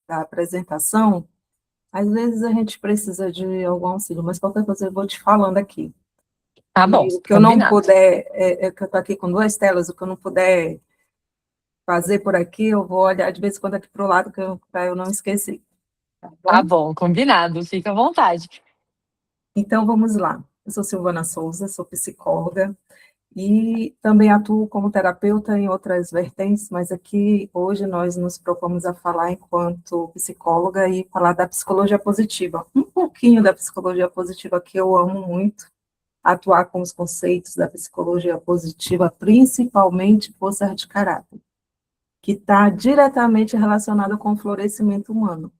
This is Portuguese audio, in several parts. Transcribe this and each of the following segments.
da apresentação, às vezes a gente precisa de algum auxílio, mas qualquer coisa eu vou te falando aqui. Tá bom, E o que eu não combinado. puder, que eu estou aqui com duas telas, o que eu não puder fazer por aqui, eu vou olhar de vez em quando aqui para o lado, para eu não esquecer. Tá Tá bom? bom, combinado, fica à vontade. Então, vamos lá. Eu sou Silvana Souza, sou psicóloga e também atuo como terapeuta em outras vertentes, mas aqui hoje nós nos propomos a falar enquanto psicóloga e falar da psicologia positiva. Um pouquinho da psicologia positiva que eu amo muito, atuar com os conceitos da psicologia positiva, principalmente força de caráter, que está diretamente relacionado com o florescimento humano.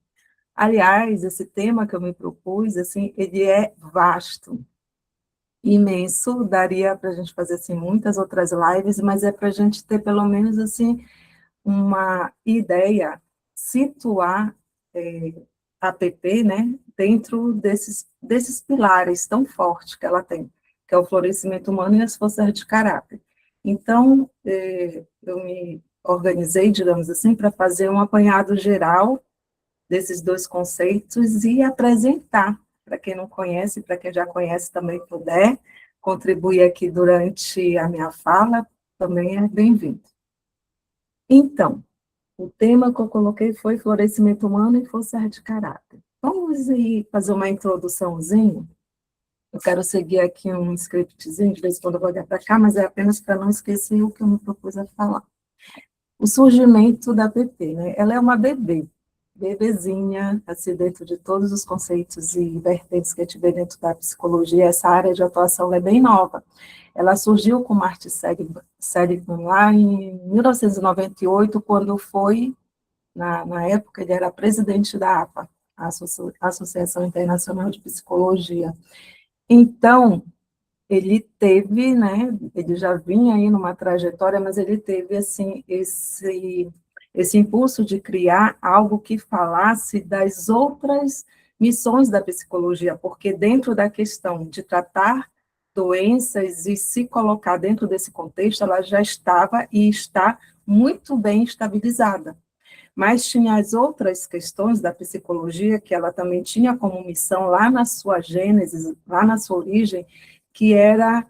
Aliás, esse tema que eu me propus, assim, ele é vasto, imenso, daria para a gente fazer assim muitas outras lives, mas é para a gente ter pelo menos assim uma ideia, situar a PP, né, dentro desses pilares tão fortes que ela tem, que é o florescimento humano e as forças de caráter. Então, eu me organizei, digamos assim, para fazer um apanhado geral desses dois conceitos e apresentar para quem não conhece, para quem já conhece também puder contribuir aqui durante a minha fala, também é bem-vindo. Então, o tema que eu coloquei foi florescimento humano e força de caráter. Vamos aí fazer uma introduçãozinha. Eu quero seguir aqui um scriptzinho, de vez em quando eu vou olhar para cá, mas é apenas para não esquecer o que eu me propus a falar. O surgimento da PP, né? Ela é uma bebezinha, assim, dentro de todos os conceitos e vertentes que a gente vê dentro da psicologia, essa área de atuação é bem nova. Ela surgiu com Martin Seligman lá em 1998, quando foi, na época, ele era presidente da APA, a Associação Internacional de Psicologia. Então, ele teve, né, ele já vinha aí numa trajetória, mas ele teve, assim, esse impulso de criar algo que falasse das outras missões da psicologia, porque dentro da questão de tratar doenças e se colocar dentro desse contexto, ela já estava e está muito bem estabilizada. Mas tinha as outras questões da psicologia que ela também tinha como missão lá na sua gênese, lá na sua origem, que era,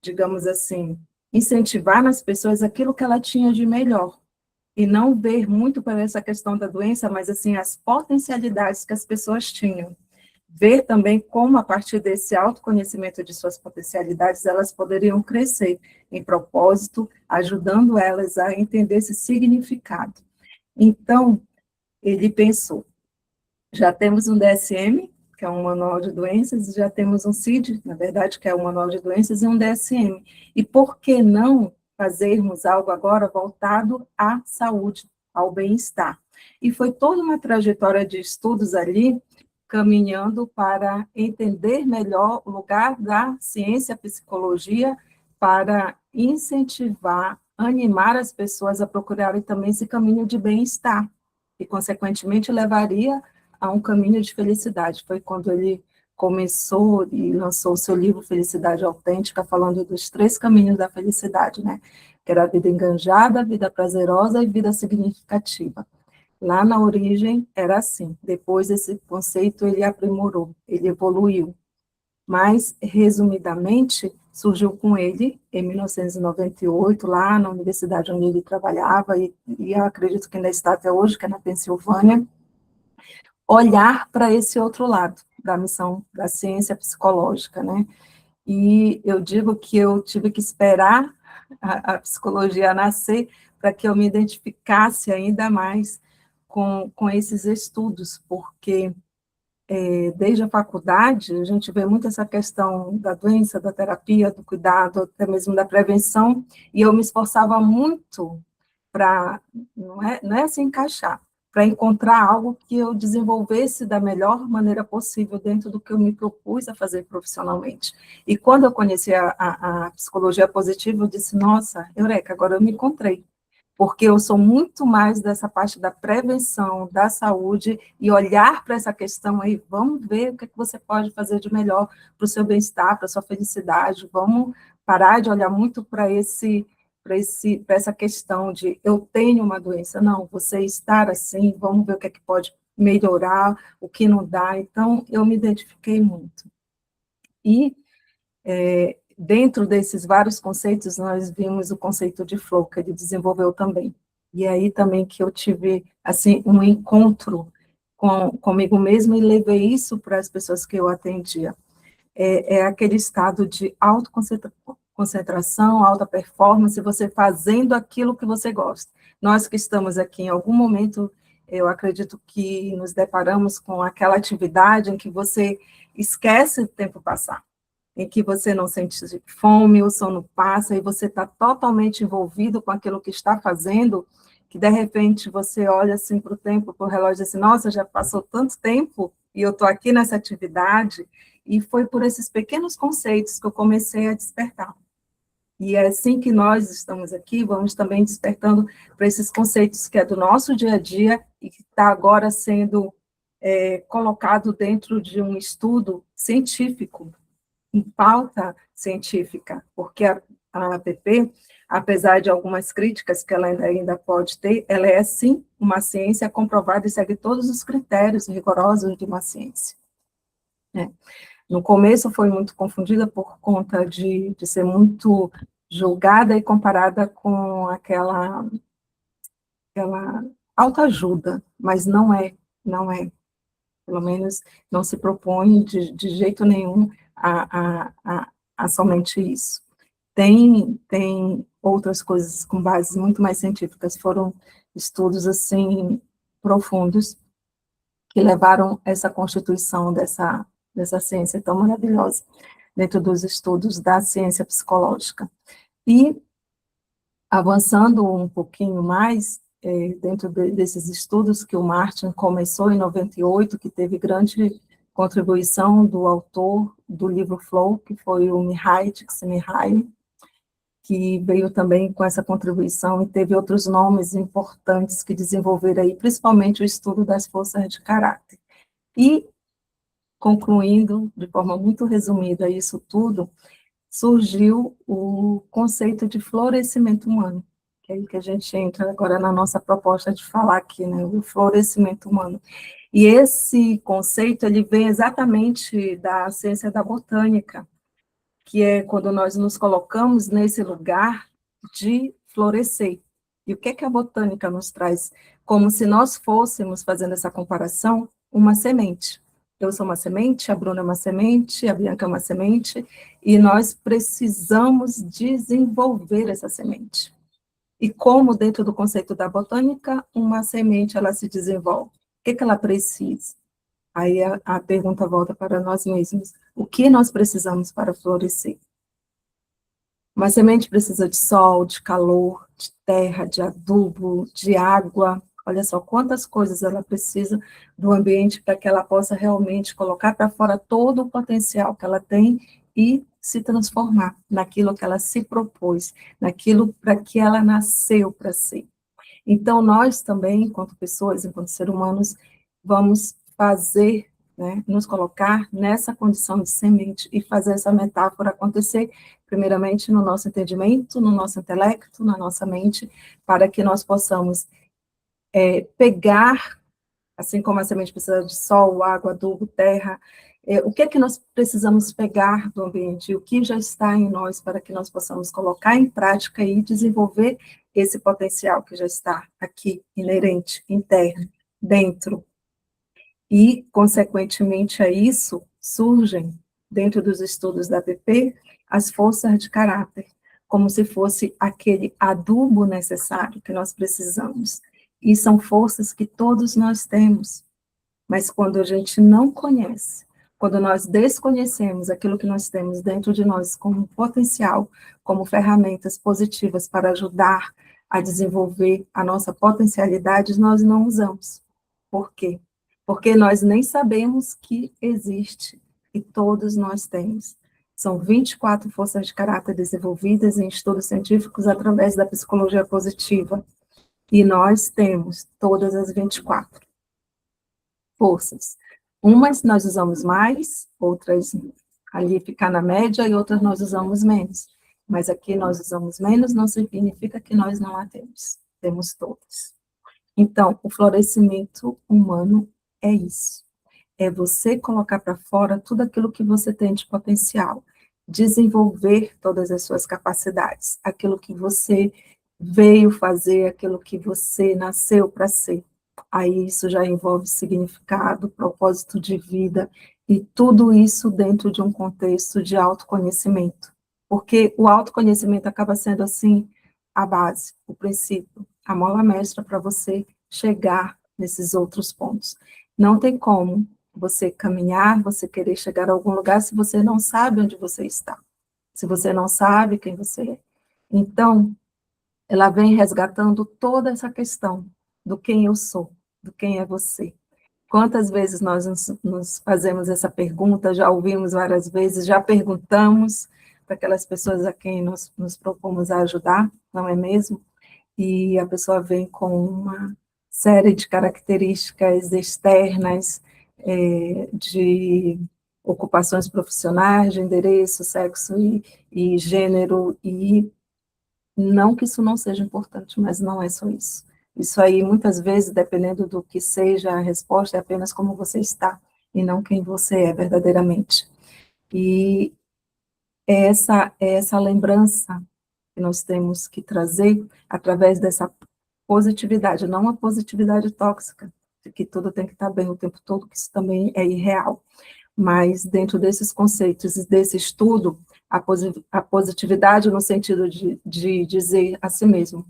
digamos assim, incentivar nas pessoas aquilo que ela tinha de melhor, e não ver muito para essa questão da doença, mas assim, as potencialidades que as pessoas tinham. Ver também como, a partir desse autoconhecimento de suas potencialidades, elas poderiam crescer em propósito, ajudando elas a entender esse significado. Então, ele pensou, já temos um DSM, que é um manual de doenças, e já temos um CID, na verdade, que é um manual de doenças, e um DSM. E por que não fazermos algo agora voltado à saúde, ao bem-estar? E foi toda uma trajetória de estudos ali, caminhando para entender melhor o lugar da ciência, psicologia, para incentivar, animar as pessoas a procurarem também esse caminho de bem-estar, e, consequentemente, levaria a um caminho de felicidade. Foi quando ele começou e lançou o seu livro Felicidade Autêntica, falando dos 3 caminhos da felicidade, né? Que era a vida enganjada, a vida prazerosa e vida significativa. Lá na origem era assim, depois esse conceito ele aprimorou, ele evoluiu, mas, resumidamente, surgiu com ele em 1998, lá na universidade onde ele trabalhava, e eu acredito que ainda está até hoje, que é na Pensilvânia, olhar para esse outro lado da missão da ciência psicológica, né? E eu digo que eu tive que esperar a psicologia nascer para que eu me identificasse ainda mais com esses estudos, porque desde a faculdade a gente vê muito essa questão da doença, da terapia, do cuidado, até mesmo da prevenção, e eu me esforçava muito para, não é se encaixar, para encontrar algo que eu desenvolvesse da melhor maneira possível dentro do que eu me propus a fazer profissionalmente. E quando eu conheci a psicologia positiva, eu disse, nossa, Eureka, agora eu me encontrei, porque eu sou muito mais dessa parte da prevenção, da saúde, e olhar para essa questão aí, vamos ver o que você pode fazer de melhor para o seu bem-estar, para a sua felicidade, vamos parar de olhar muito para para essa questão de eu tenho uma doença, não, você estar assim, vamos ver o que é que pode melhorar, o que não dá. Então, eu me identifiquei muito. E, dentro desses vários conceitos, nós vimos o conceito de flow, que ele desenvolveu também. E aí também que eu tive, assim, um encontro comigo mesma e levei isso para as pessoas que eu atendia. É aquele estado de autoconcentração, alta performance, você fazendo aquilo que você gosta. Nós que estamos aqui, em algum momento, eu acredito que nos deparamos com aquela atividade em que você esquece o tempo passar, em que você não sente fome, o sono passa, e você está totalmente envolvido com aquilo que está fazendo, que de repente você olha assim para o tempo, para o relógio e diz assim, nossa, já passou tanto tempo, e eu estou aqui nessa atividade, e foi por esses pequenos conceitos que eu comecei a despertar. E é assim que nós estamos aqui, vamos também despertando para esses conceitos que é do nosso dia a dia e que está agora sendo colocado dentro de um estudo científico, em pauta científica, porque a APP, apesar de algumas críticas que ela ainda pode ter, ela é, sim, uma ciência comprovada e segue todos os critérios rigorosos de uma ciência. No começo foi muito confundida por conta de ser muito julgada e comparada com aquela autoajuda, mas não é. Pelo menos não se propõe de jeito nenhum a somente isso. Tem outras coisas com bases muito mais científicas, foram estudos, assim, profundos, que levaram essa constituição dessa ciência tão maravilhosa, dentro dos estudos da ciência psicológica. E, avançando um pouquinho mais, dentro desses estudos que o Martin começou em 98, que teve grande contribuição do autor do livro Flow, que foi o Mihaly Csikszentmihalyi, que veio também com essa contribuição, e teve outros nomes importantes que desenvolveram aí, principalmente o estudo das forças de caráter. E, concluindo, de forma muito resumida isso tudo, surgiu o conceito de florescimento humano, que é aí que a gente entra agora na nossa proposta de falar aqui, né, o florescimento humano. E esse conceito, ele vem exatamente da ciência da botânica, que é quando nós nos colocamos nesse lugar de florescer. E o que é que a botânica nos traz? Como se nós fôssemos, fazendo essa comparação, uma semente. Eu sou uma semente, a Bruna é uma semente, a Bianca é uma semente, e nós precisamos desenvolver essa semente. E como, dentro do conceito da botânica, uma semente ela se desenvolve? O que ela precisa? Aí a pergunta volta para nós mesmos. O que nós precisamos para florescer? Uma semente precisa de sol, de calor, de terra, de adubo, de água. Olha só quantas coisas ela precisa do ambiente para que ela possa realmente colocar para fora todo o potencial que ela tem e se transformar naquilo que ela se propôs, naquilo para que ela nasceu para ser. Então, nós também, enquanto pessoas, enquanto seres humanos, vamos fazer, né, nos colocar nessa condição de semente e fazer essa metáfora acontecer, primeiramente no nosso entendimento, no nosso intelecto, na nossa mente, para que nós possamos pegar, assim como a semente precisa de sol, água, adubo, terra, o que é que nós precisamos pegar do ambiente, o que já está em nós, para que nós possamos colocar em prática e desenvolver esse potencial que já está aqui, inerente, interno, dentro. E, consequentemente a isso, surgem, dentro dos estudos da APP, as forças de caráter, como se fosse aquele adubo necessário que nós precisamos. E são forças que todos nós temos, mas quando a gente não conhece, quando nós desconhecemos aquilo que nós temos dentro de nós como potencial, como ferramentas positivas para ajudar a desenvolver a nossa potencialidade, nós não usamos. Por quê? Porque nós nem sabemos que existe, e todos nós temos. São 24 forças de caráter desenvolvidas em estudos científicos através da psicologia positiva, e nós temos todas as 24 forças. Umas nós usamos mais, outras ali ficar na média, e outras nós usamos menos. mas aqui nós usamos menos, não significa que nós não a temos. Temos todas. Então, o florescimento humano é isso. É você colocar para fora tudo aquilo que você tem de potencial, desenvolver todas as suas capacidades, aquilo que você veio fazer, aquilo que você nasceu para ser. Aí isso já envolve significado, propósito de vida, e tudo isso dentro de um contexto de autoconhecimento. Porque o autoconhecimento acaba sendo, assim, a base, o princípio, a mola mestra para você chegar nesses outros pontos. Não tem como você caminhar, você querer chegar a algum lugar se você não sabe onde você está, se você não sabe quem você é. Então, ela vem resgatando toda essa questão do quem eu sou, do quem é você. Quantas vezes nós nos fazemos essa pergunta, já ouvimos várias vezes, já perguntamos para aquelas pessoas a quem nos propomos a ajudar, não é mesmo? E a pessoa vem com uma série de características externas, de ocupações profissionais, de endereço, sexo e gênero, e não que isso não seja importante, mas não é só isso. Isso aí, muitas vezes, dependendo do que seja a resposta, é apenas como você está, e não quem você é verdadeiramente. E é essa lembrança que nós temos que trazer através dessa positividade, não uma positividade tóxica, de que tudo tem que estar bem o tempo todo, que isso também é irreal. Mas dentro desses conceitos e desse estudo, a positividade no sentido de dizer a si mesmo,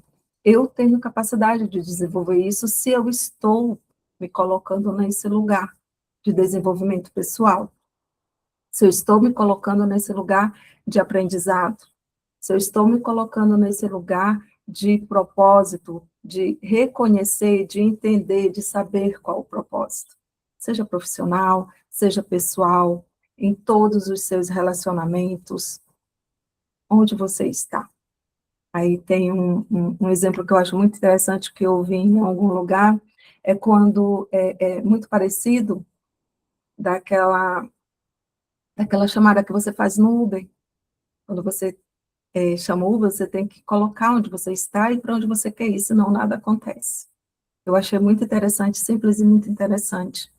eu tenho capacidade de desenvolver isso se eu estou me colocando nesse lugar de desenvolvimento pessoal, se eu estou me colocando nesse lugar de aprendizado, se eu estou me colocando nesse lugar de propósito, de reconhecer, de entender, de saber qual o propósito, seja profissional, seja pessoal, em todos os seus relacionamentos, onde você está. Aí tem um exemplo que eu acho muito interessante, que eu ouvi em algum lugar, é quando é muito parecido daquela chamada que você faz no Uber, quando você chama Uber, você tem que colocar onde você está e para onde você quer ir, senão nada acontece. Eu achei muito interessante, simples e muito interessante,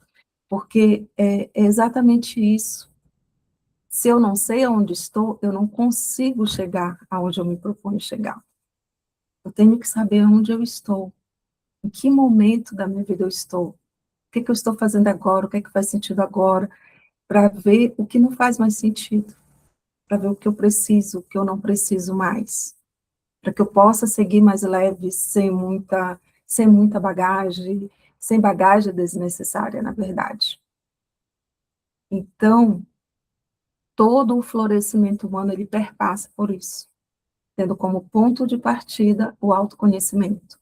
porque é exatamente isso. Se eu não sei aonde estou, eu não consigo chegar aonde eu me proponho chegar. Eu tenho que saber onde eu estou, em que momento da minha vida eu estou, o que eu estou fazendo agora, o que faz sentido agora, para ver o que não faz mais sentido, para ver o que eu preciso, o que eu não preciso mais, para que eu possa seguir mais leve, sem muita bagagem, sem bagagem desnecessária, na verdade. Então, todo o florescimento humano, ele perpassa por isso, tendo como ponto de partida o autoconhecimento.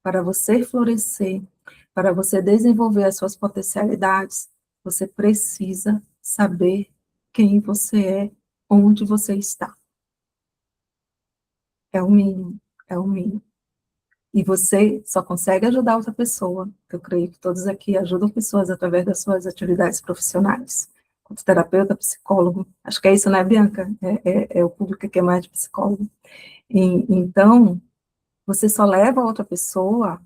Para você florescer, para você desenvolver as suas potencialidades, você precisa saber quem você é, onde você está. É o mínimo, é o mínimo. E você só consegue ajudar outra pessoa. Eu creio que todos aqui ajudam pessoas através das suas atividades profissionais. Como terapeuta, psicólogo. Acho que é isso, né, Bianca? É o público que é mais de psicólogo. Então, você só leva outra pessoa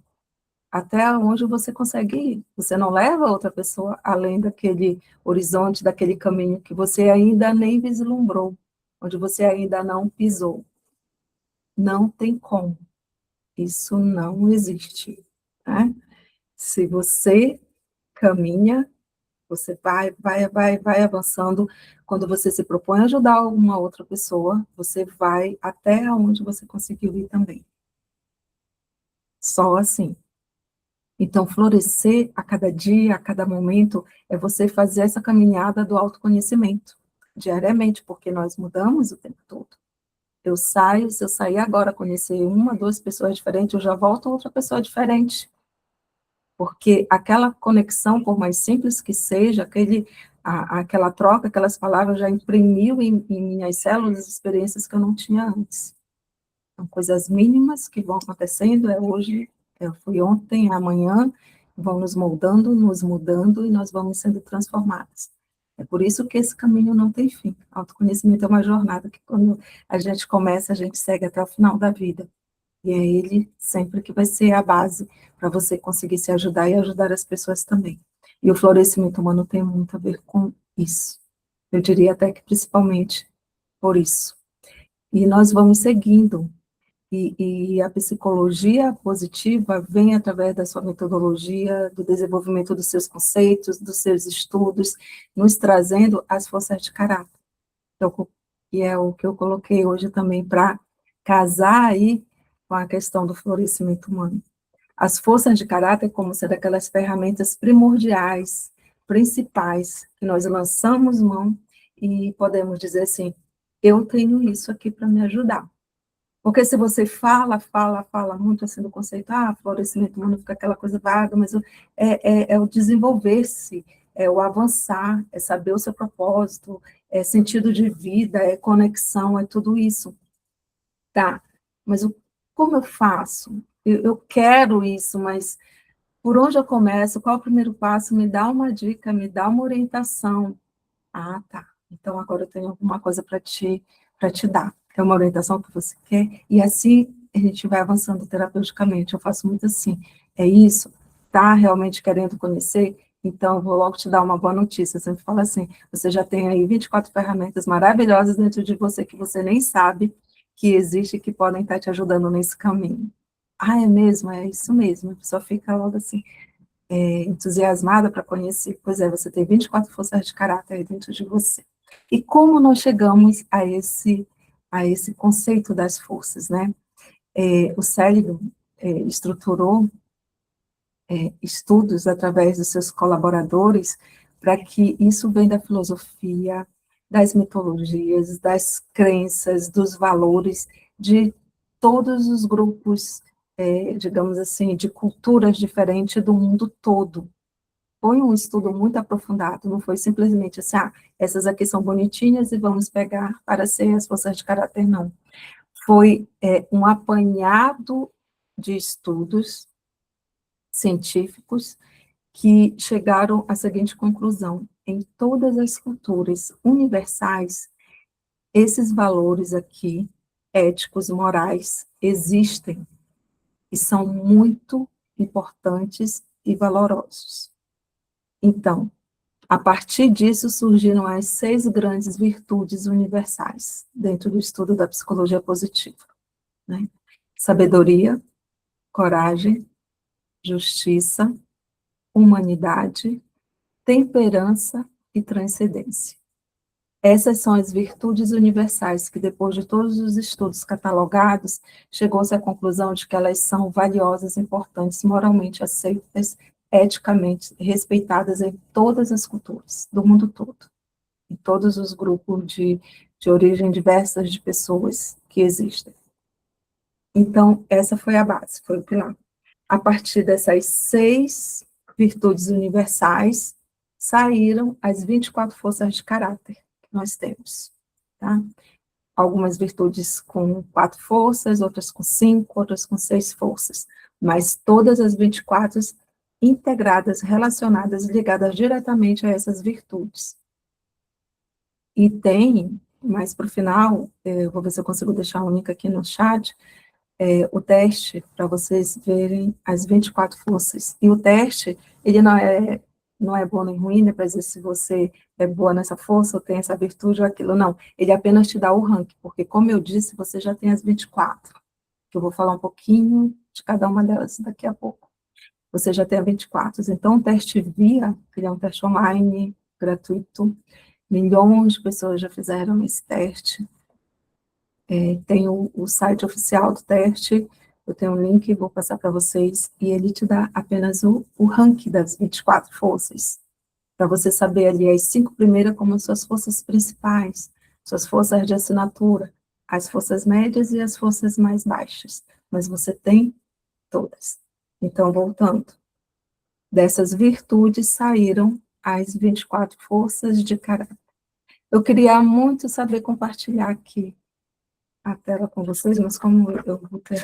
até onde você consegue ir. Você não leva outra pessoa além daquele horizonte, daquele caminho que você ainda nem vislumbrou, onde você ainda não pisou. Não tem como. Isso não existe, né? Se você caminha, você vai avançando. Quando você se propõe a ajudar uma outra pessoa, você vai até onde você conseguiu ir também. Só assim. Então, florescer a cada dia, a cada momento, é você fazer essa caminhada do autoconhecimento, diariamente, porque nós mudamos o tempo todo. Eu saio, se eu sair agora, conhecer uma, duas pessoas diferentes, eu já volto a outra pessoa diferente. Porque aquela conexão, por mais simples que seja, aquela troca, aquelas palavras já imprimiu em minhas células experiências que eu não tinha antes. São coisas mínimas que vão acontecendo, hoje, fui ontem, amanhã, vão nos moldando, nos mudando, e nós vamos sendo transformados. É por isso que esse caminho não tem fim. Autoconhecimento é uma jornada que, quando a gente começa, a gente segue até o final da vida. E é ele sempre que vai ser a base para você conseguir se ajudar e ajudar as pessoas também. E o florescimento humano tem muito a ver com isso. Eu diria até que principalmente por isso. E nós vamos seguindo. E a psicologia positiva vem através da sua metodologia, do desenvolvimento dos seus conceitos, dos seus estudos, nos trazendo as forças de caráter. Então, que é o que eu coloquei hoje também para casar aí com a questão do florescimento humano. As forças de caráter como sendo aquelas ferramentas primordiais, principais, que nós lançamos mão e podemos dizer assim, eu tenho isso aqui para me ajudar. Porque se você fala muito assim do conceito, florescimento humano, fica aquela coisa vaga, mas é o desenvolver-se, é o avançar, é saber o seu propósito, é sentido de vida, é conexão, é tudo isso. Tá, mas como eu faço? Eu quero isso, mas por onde eu começo? Qual é o primeiro passo? Me dá uma dica, me dá uma orientação. Ah, tá. Então agora eu tenho alguma coisa para te dar. É uma orientação que você quer, e assim a gente vai avançando terapeuticamente. Eu faço muito assim. É isso? Tá realmente querendo conhecer? Então, eu vou logo te dar uma boa notícia. Eu sempre falo assim: você já tem aí 24 ferramentas maravilhosas dentro de você que você nem sabe que existe, que podem estar te ajudando nesse caminho. Ah, é mesmo? É isso mesmo. A pessoa fica logo assim, entusiasmada para conhecer. Pois é, você tem 24 forças de caráter aí dentro de você. E como nós chegamos a esse conceito das forças, né? O cérebro estruturou estudos através dos seus colaboradores para que isso venha da filosofia, das mitologias, das crenças, dos valores de todos os grupos, digamos assim, de culturas diferentes do mundo todo. Foi um estudo muito aprofundado, não foi simplesmente assim, essas aqui são bonitinhas e vamos pegar para ser as forças de caráter, não. Foi um apanhado de estudos científicos que chegaram à seguinte conclusão: em todas as culturas universais, esses valores aqui, éticos, morais, existem e são muito importantes e valorosos. Então, a partir disso surgiram as 6 grandes virtudes universais, dentro do estudo da psicologia positiva, né? Sabedoria, coragem, justiça, humanidade, temperança e transcendência. Essas são as virtudes universais que, depois de todos os estudos catalogados, chegou-se à conclusão de que elas são valiosas, importantes, moralmente aceitas, eticamente respeitadas em todas as culturas do mundo todo, em todos os grupos de origem diversas de pessoas que existem. Então, essa foi a base, foi o pilar. A partir dessas 6 virtudes universais, saíram as 24 forças de caráter que nós temos, tá? Algumas virtudes com 4 forças, outras com 5, outras com 6 forças, mas todas as 24 integradas, relacionadas, ligadas diretamente a essas virtudes. E tem, mais para o final, eu vou ver se eu consigo deixar um link aqui no chat, o teste para vocês verem as 24 forças. E o teste, ele não é bom nem ruim, né, para dizer se você é boa nessa força, ou tem essa virtude ou aquilo, não. Ele apenas te dá o ranking, porque, como eu disse, você já tem as 24, que eu vou falar um pouquinho de cada uma delas daqui a pouco. Você já tem as 24. Então, o teste VIA, que é um teste online, gratuito, milhões de pessoas já fizeram esse teste. Tem o site oficial do teste, eu tenho um link, vou passar para vocês, e ele te dá apenas o ranking das 24 forças, para você saber ali as 5 primeiras como suas forças principais, suas forças de assinatura, as forças médias e as forças mais baixas, mas você tem todas. Então, voltando, dessas virtudes saíram as 24 forças de caráter. Eu queria muito saber compartilhar aqui a tela com vocês, mas como eu vou ter,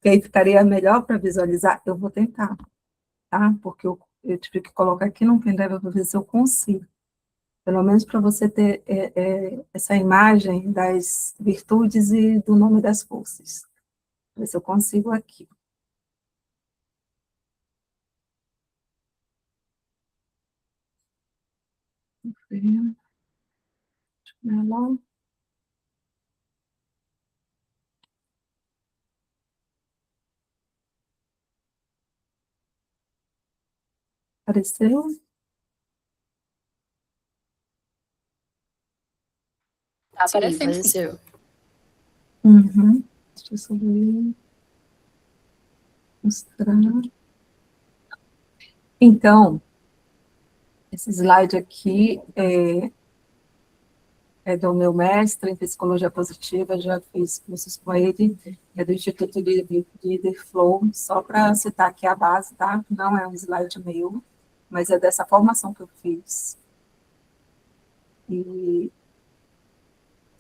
que aí ficaria melhor para visualizar, eu vou tentar, tá? Porque eu tive que colocar aqui no pendrive para ver se eu consigo. Pelo menos para você ter essa imagem das virtudes e do nome das forças. Ver se eu consigo aqui. Ela apareceu? Tá Sim, aparecendo, sim. apareceu. Uhum. Deixa eu só ver. Mostrar. Então, esse slide aqui é do meu mestre em psicologia positiva, já fiz cursos com ele, é do Instituto de Leader Flow, só para citar aqui a base, tá? Não é um slide meu, mas é dessa formação que eu fiz. E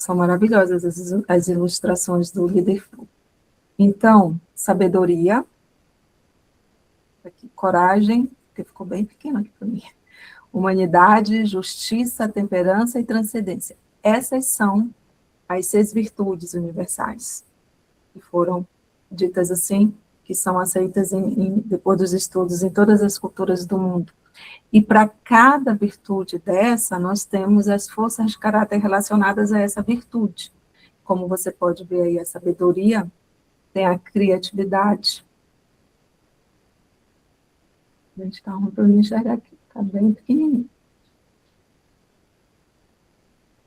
são maravilhosas as ilustrações do Leader Flow. Então, sabedoria, aqui, coragem, que ficou bem pequeno aqui para mim, humanidade, justiça, temperança e transcendência. Essas são as 6 virtudes universais, que foram ditas assim, que são aceitas depois dos estudos em todas as culturas do mundo. E para cada virtude dessa, nós temos as forças de caráter relacionadas a essa virtude. Como você pode ver aí, a sabedoria tem a criatividade. A gente está ruim para me enxergar aqui, está bem pequenininho.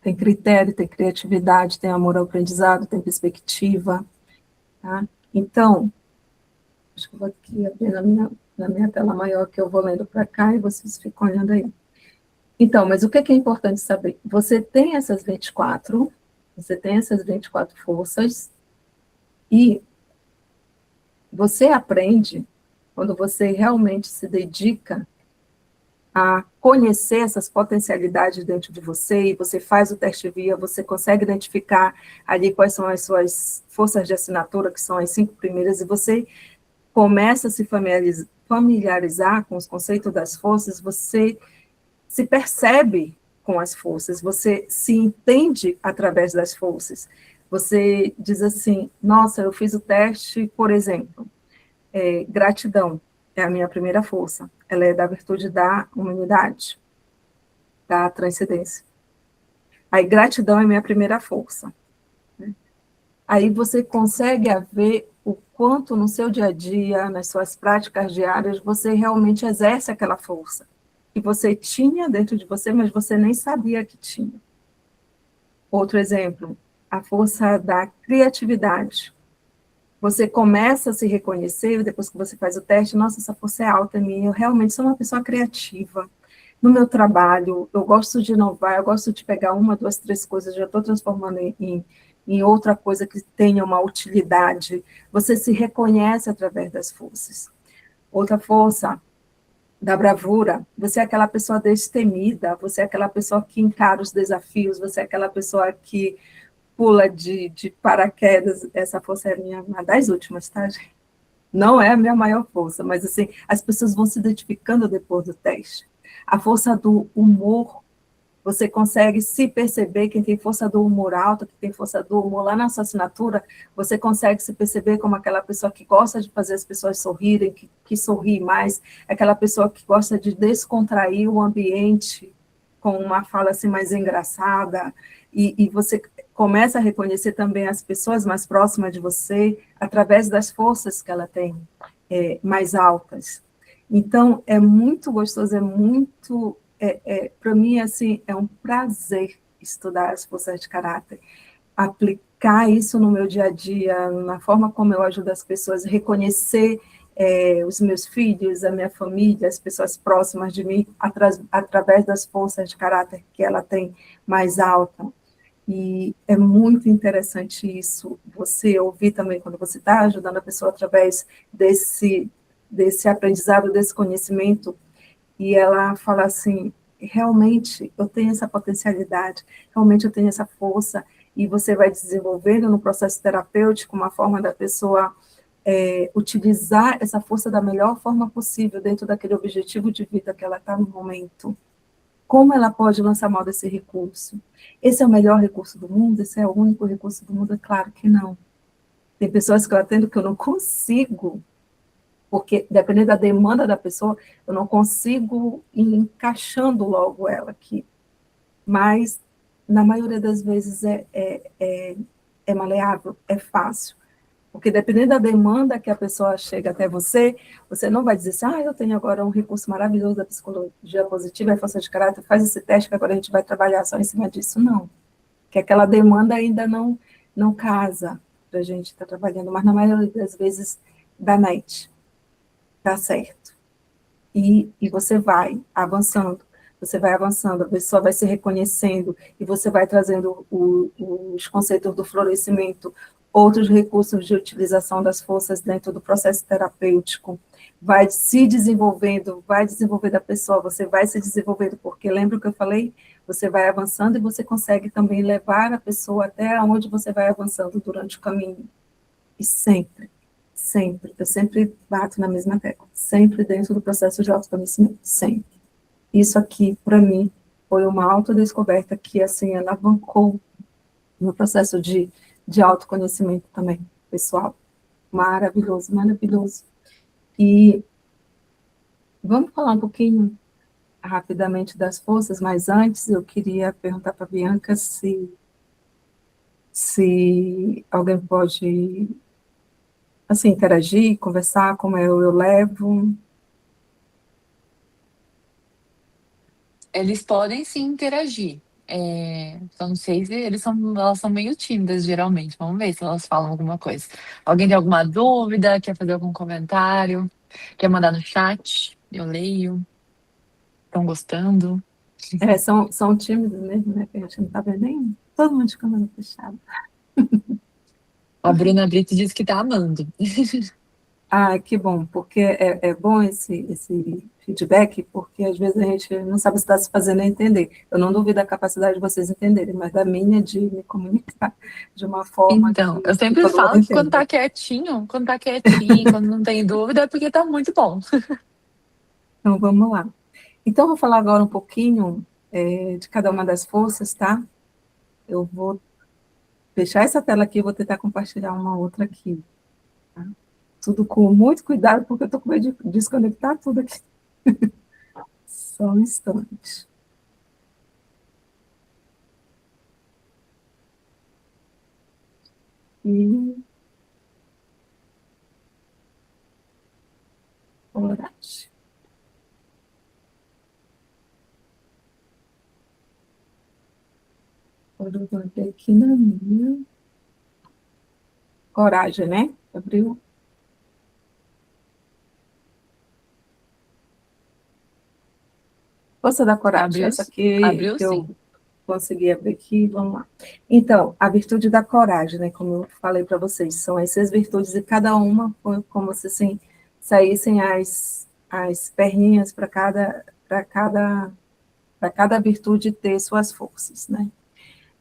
Tem critério, tem criatividade, tem amor ao aprendizado, tem perspectiva. Tá? Então, acho que eu vou aqui abrir na minha tela maior, que eu vou lendo para cá e vocês ficam olhando aí. Então, mas o que é importante saber? Você tem essas 24, você tem essas 24 forças, e você aprende, quando você realmente se dedica a conhecer essas potencialidades dentro de você, e você faz o teste via, você consegue identificar ali quais são as suas forças de assinatura, que são as 5 primeiras, e você começa a se familiarizar com os conceitos das forças, você se percebe com as forças, você se entende através das forças. Você diz assim, nossa, eu fiz o teste, por exemplo, gratidão é a minha primeira força, ela é da virtude da humanidade, da transcendência. Aí, gratidão é a minha primeira força. Aí você consegue ver o quanto no seu dia a dia, nas suas práticas diárias, você realmente exerce aquela força que você tinha dentro de você, mas você nem sabia que tinha. Outro exemplo, a força da criatividade. Você começa a se reconhecer, depois que você faz o teste, nossa, essa força é alta em mim, eu realmente sou uma pessoa criativa. No meu trabalho, eu gosto de inovar, eu gosto de pegar uma, duas, três coisas, já estou transformando em outra coisa que tenha uma utilidade. Você se reconhece através das forças. Outra força, da bravura, você é aquela pessoa destemida, você é aquela pessoa que encara os desafios, você é aquela pessoa que pula de paraquedas. Essa força é uma das últimas, tá, gente? Não é a minha maior força, mas assim, as pessoas vão se identificando depois do teste. A força do humor, você consegue se perceber, quem tem força do humor alto, que tem força do humor lá na sua assinatura, você consegue se perceber como aquela pessoa que gosta de fazer as pessoas sorrirem, que sorri mais, aquela pessoa que gosta de descontrair o ambiente com uma fala assim mais engraçada, e você começa a reconhecer também as pessoas mais próximas de você através das forças que ela tem mais altas. Então, é muito gostoso, é muito para mim, assim, é um prazer estudar as forças de caráter, aplicar isso no meu dia a dia, na forma como eu ajudo as pessoas, reconhecer os meus filhos, a minha família, as pessoas próximas de mim, através das forças de caráter que ela tem mais alta. E é muito interessante isso, você ouvir também quando você está ajudando a pessoa através desse aprendizado, desse conhecimento, e ela fala assim, realmente eu tenho essa potencialidade, realmente eu tenho essa força, e você vai desenvolvendo no processo terapêutico uma forma da pessoa utilizar essa força da melhor forma possível dentro daquele objetivo de vida que ela está no momento. Como ela pode lançar mão desse recurso? Esse é o melhor recurso do mundo? Esse é o único recurso do mundo? É claro que não. Tem pessoas que eu atendo que eu não consigo, porque dependendo da demanda da pessoa, eu não consigo ir encaixando logo ela aqui. Mas, na maioria das vezes, é maleável, é fácil. Porque dependendo da demanda que a pessoa chega até você, você não vai dizer assim, eu tenho agora um recurso maravilhoso da psicologia positiva, é força de caráter, faz esse teste que agora a gente vai trabalhar só em cima disso. Não. Que aquela demanda ainda não casa para a gente estar trabalhando, mas na maioria das vezes dá match, dá certo. E você vai avançando, a pessoa vai se reconhecendo, e você vai trazendo os conceitos do florescimento, outros recursos de utilização das forças dentro do processo terapêutico, vai se desenvolvendo, vai desenvolvendo a pessoa, você vai se desenvolvendo, porque lembra o que eu falei? Você vai avançando e você consegue também levar a pessoa até onde você vai avançando durante o caminho. E sempre, eu sempre bato na mesma tecla, sempre dentro do processo de autoconhecimento, sempre. Isso aqui, para mim, foi uma autodescoberta que, assim, alavancou no processo de autoconhecimento também, pessoal. Maravilhoso, maravilhoso. E vamos falar um pouquinho rapidamente das forças, mas antes eu queria perguntar para a Bianca se alguém pode, assim, interagir, conversar, como eu levo. Eles podem sim interagir. Só não sei se elas são meio tímidas, geralmente. Vamos ver se elas falam alguma coisa. Alguém tem alguma dúvida? Quer fazer algum comentário? Quer mandar no chat? Eu leio. Estão gostando? São tímidos mesmo, né? Que a gente não está vendo nem todo mundo de câmera fechada. A Bruna Brito disse que tá amando. Que bom, porque é bom esse feedback, porque às vezes a gente não sabe se está se fazendo entender. Eu não duvido da capacidade de vocês entenderem, mas da minha de me comunicar de uma forma Então, eu que sempre todo mundo falo que entenda. quando tá quietinho, quando não tem dúvida, é porque tá muito bom. Então, vamos lá. Então, eu vou falar agora um pouquinho de cada uma das forças, tá? Eu vou fechar essa tela aqui e vou tentar compartilhar uma outra aqui. Tá? Tudo com muito cuidado, porque eu estou com medo de desconectar tudo aqui. Só um instante. E coragem. Agora eu vou abrir aqui na minha. Coragem, né? Abriu. Força da coragem. Abriu, Essa aqui abriu que eu sim. consegui abrir aqui, vamos lá. Então, a virtude da coragem, né? Como eu falei para vocês, são essas virtudes e cada uma foi como se assim, saíssem as perninhas para cada virtude ter suas forças, né?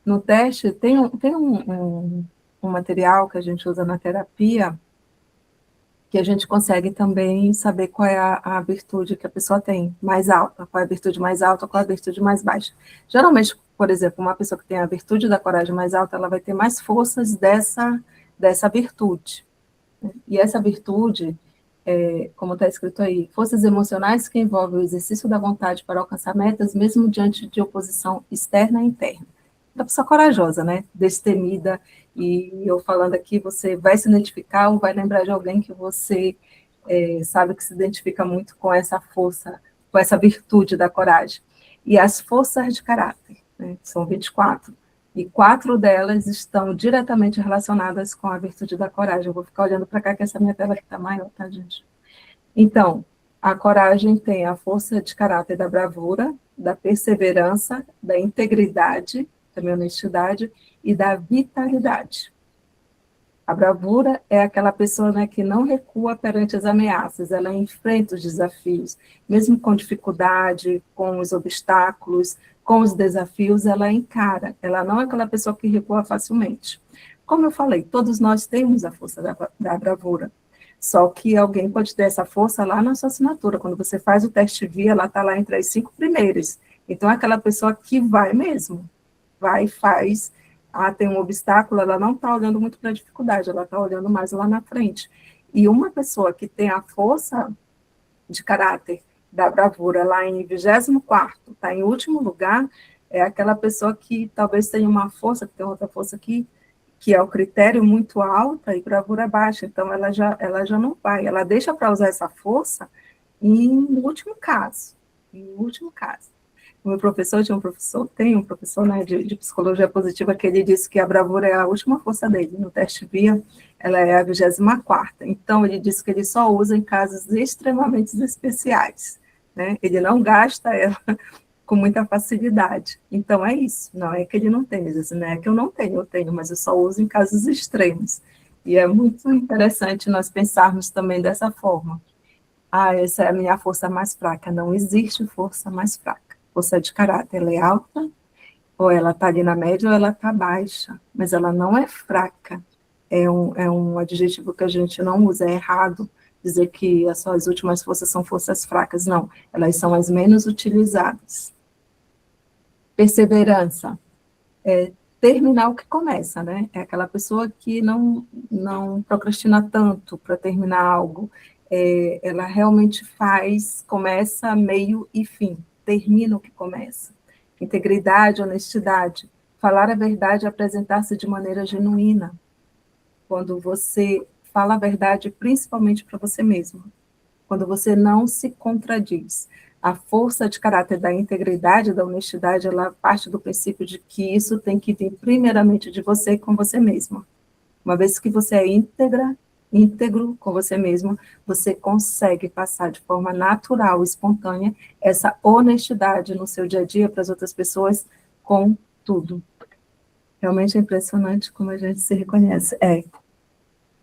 No teste, tem um material que a gente usa na terapia, que a gente consegue também saber qual é a virtude que a pessoa tem mais alta, qual é a virtude mais alta, qual é a virtude mais baixa. Geralmente, por exemplo, uma pessoa que tem a virtude da coragem mais alta, ela vai ter mais forças dessa virtude. E essa virtude, como está escrito aí, forças emocionais que envolvem o exercício da vontade para alcançar metas, mesmo diante de oposição externa e interna. Uma pessoa corajosa, né? Destemida, e eu falando aqui, você vai se identificar ou vai lembrar de alguém que você sabe que se identifica muito com essa força, com essa virtude da coragem. E as forças de caráter, né? São 24. E 4 delas estão diretamente relacionadas com a virtude da coragem. Eu vou ficar olhando para cá, que essa minha tela aqui está maior, tá, gente? Então, a coragem tem a força de caráter da bravura, da perseverança, da integridade, também honestidade, e da vitalidade. A bravura é aquela pessoa, né, que não recua perante as ameaças, ela enfrenta os desafios, mesmo com dificuldade, com os obstáculos, com os desafios, ela encara, ela não é aquela pessoa que recua facilmente. Como eu falei, todos nós temos a força da bravura, só que alguém pode ter essa força lá na sua assinatura, quando você faz o teste VIA, ela está lá entre as 5 primeiras, Então, é aquela pessoa que vai mesmo, vai e faz. Ah, tem um obstáculo, ela não está olhando muito para a dificuldade, ela está olhando mais lá na frente. E uma pessoa que tem a força de caráter da bravura lá em 24º, está em último lugar, é aquela pessoa que talvez tenha uma força, que tem outra força aqui, que é o critério muito alta e bravura baixa, então ela já não vai, ela deixa para usar essa força no último caso, em último caso. O meu professor tem um professor, né, de psicologia positiva, que ele disse que a bravura é a última força dele. No teste VIA, ela é a 24ª. Então, ele disse que ele só usa em casos extremamente especiais, né? Ele não gasta ela com muita facilidade. Então, é isso. Não é que ele não tem, não é que eu tenho, mas eu só uso em casos extremos. E é muito interessante nós pensarmos também dessa forma. Ah, essa é a minha força mais fraca. Não existe força mais fraca. Força de caráter, ela é alta, ou ela está ali na média, ou ela está baixa. Mas ela não é fraca. É um adjetivo que a gente não usa, é errado dizer que as suas últimas forças são forças fracas. Não, elas são as menos utilizadas. Perseverança. Terminar o que começa, né? É aquela pessoa que não procrastina tanto para terminar algo. Ela realmente faz, começa, meio e fim. Termina o que começa. Integridade, honestidade. Falar a verdade e apresentar-se de maneira genuína. Quando você fala a verdade, principalmente para você mesmo. Quando você não se contradiz. A força de caráter da integridade, da honestidade, ela parte do princípio de que isso tem que vir primeiramente de você com você mesmo. Uma vez que você é íntegro com você mesmo, você consegue passar de forma natural, espontânea, essa honestidade no seu dia a dia para as outras pessoas com tudo. Realmente é impressionante como a gente se reconhece. É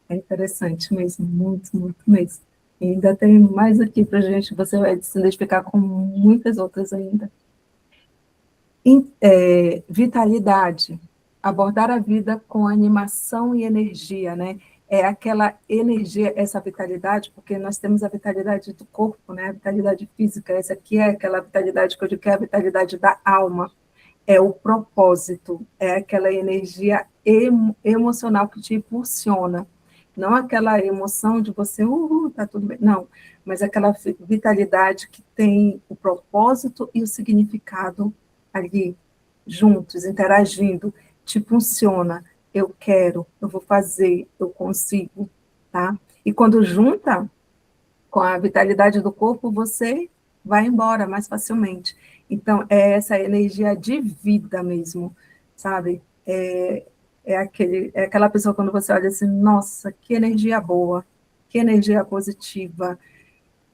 interessante mesmo, muito, muito mesmo. E ainda tem mais aqui para a gente, você vai se identificar com muitas outras ainda. Vitalidade, abordar a vida com animação e energia, né? É aquela energia, essa vitalidade, porque nós temos a vitalidade do corpo, né? A vitalidade física, essa aqui é aquela vitalidade que eu digo que é a vitalidade da alma, é o propósito, é aquela energia emocional que te impulsiona, não aquela emoção de você, tá tudo bem, não, mas aquela vitalidade que tem o propósito e o significado ali, juntos, interagindo, te impulsiona, eu quero, eu vou fazer, eu consigo, tá? E quando junta com a vitalidade do corpo, você vai embora mais facilmente. Então, é essa energia de vida mesmo, sabe? É aquela pessoa quando você olha assim, nossa, que energia boa, que energia positiva.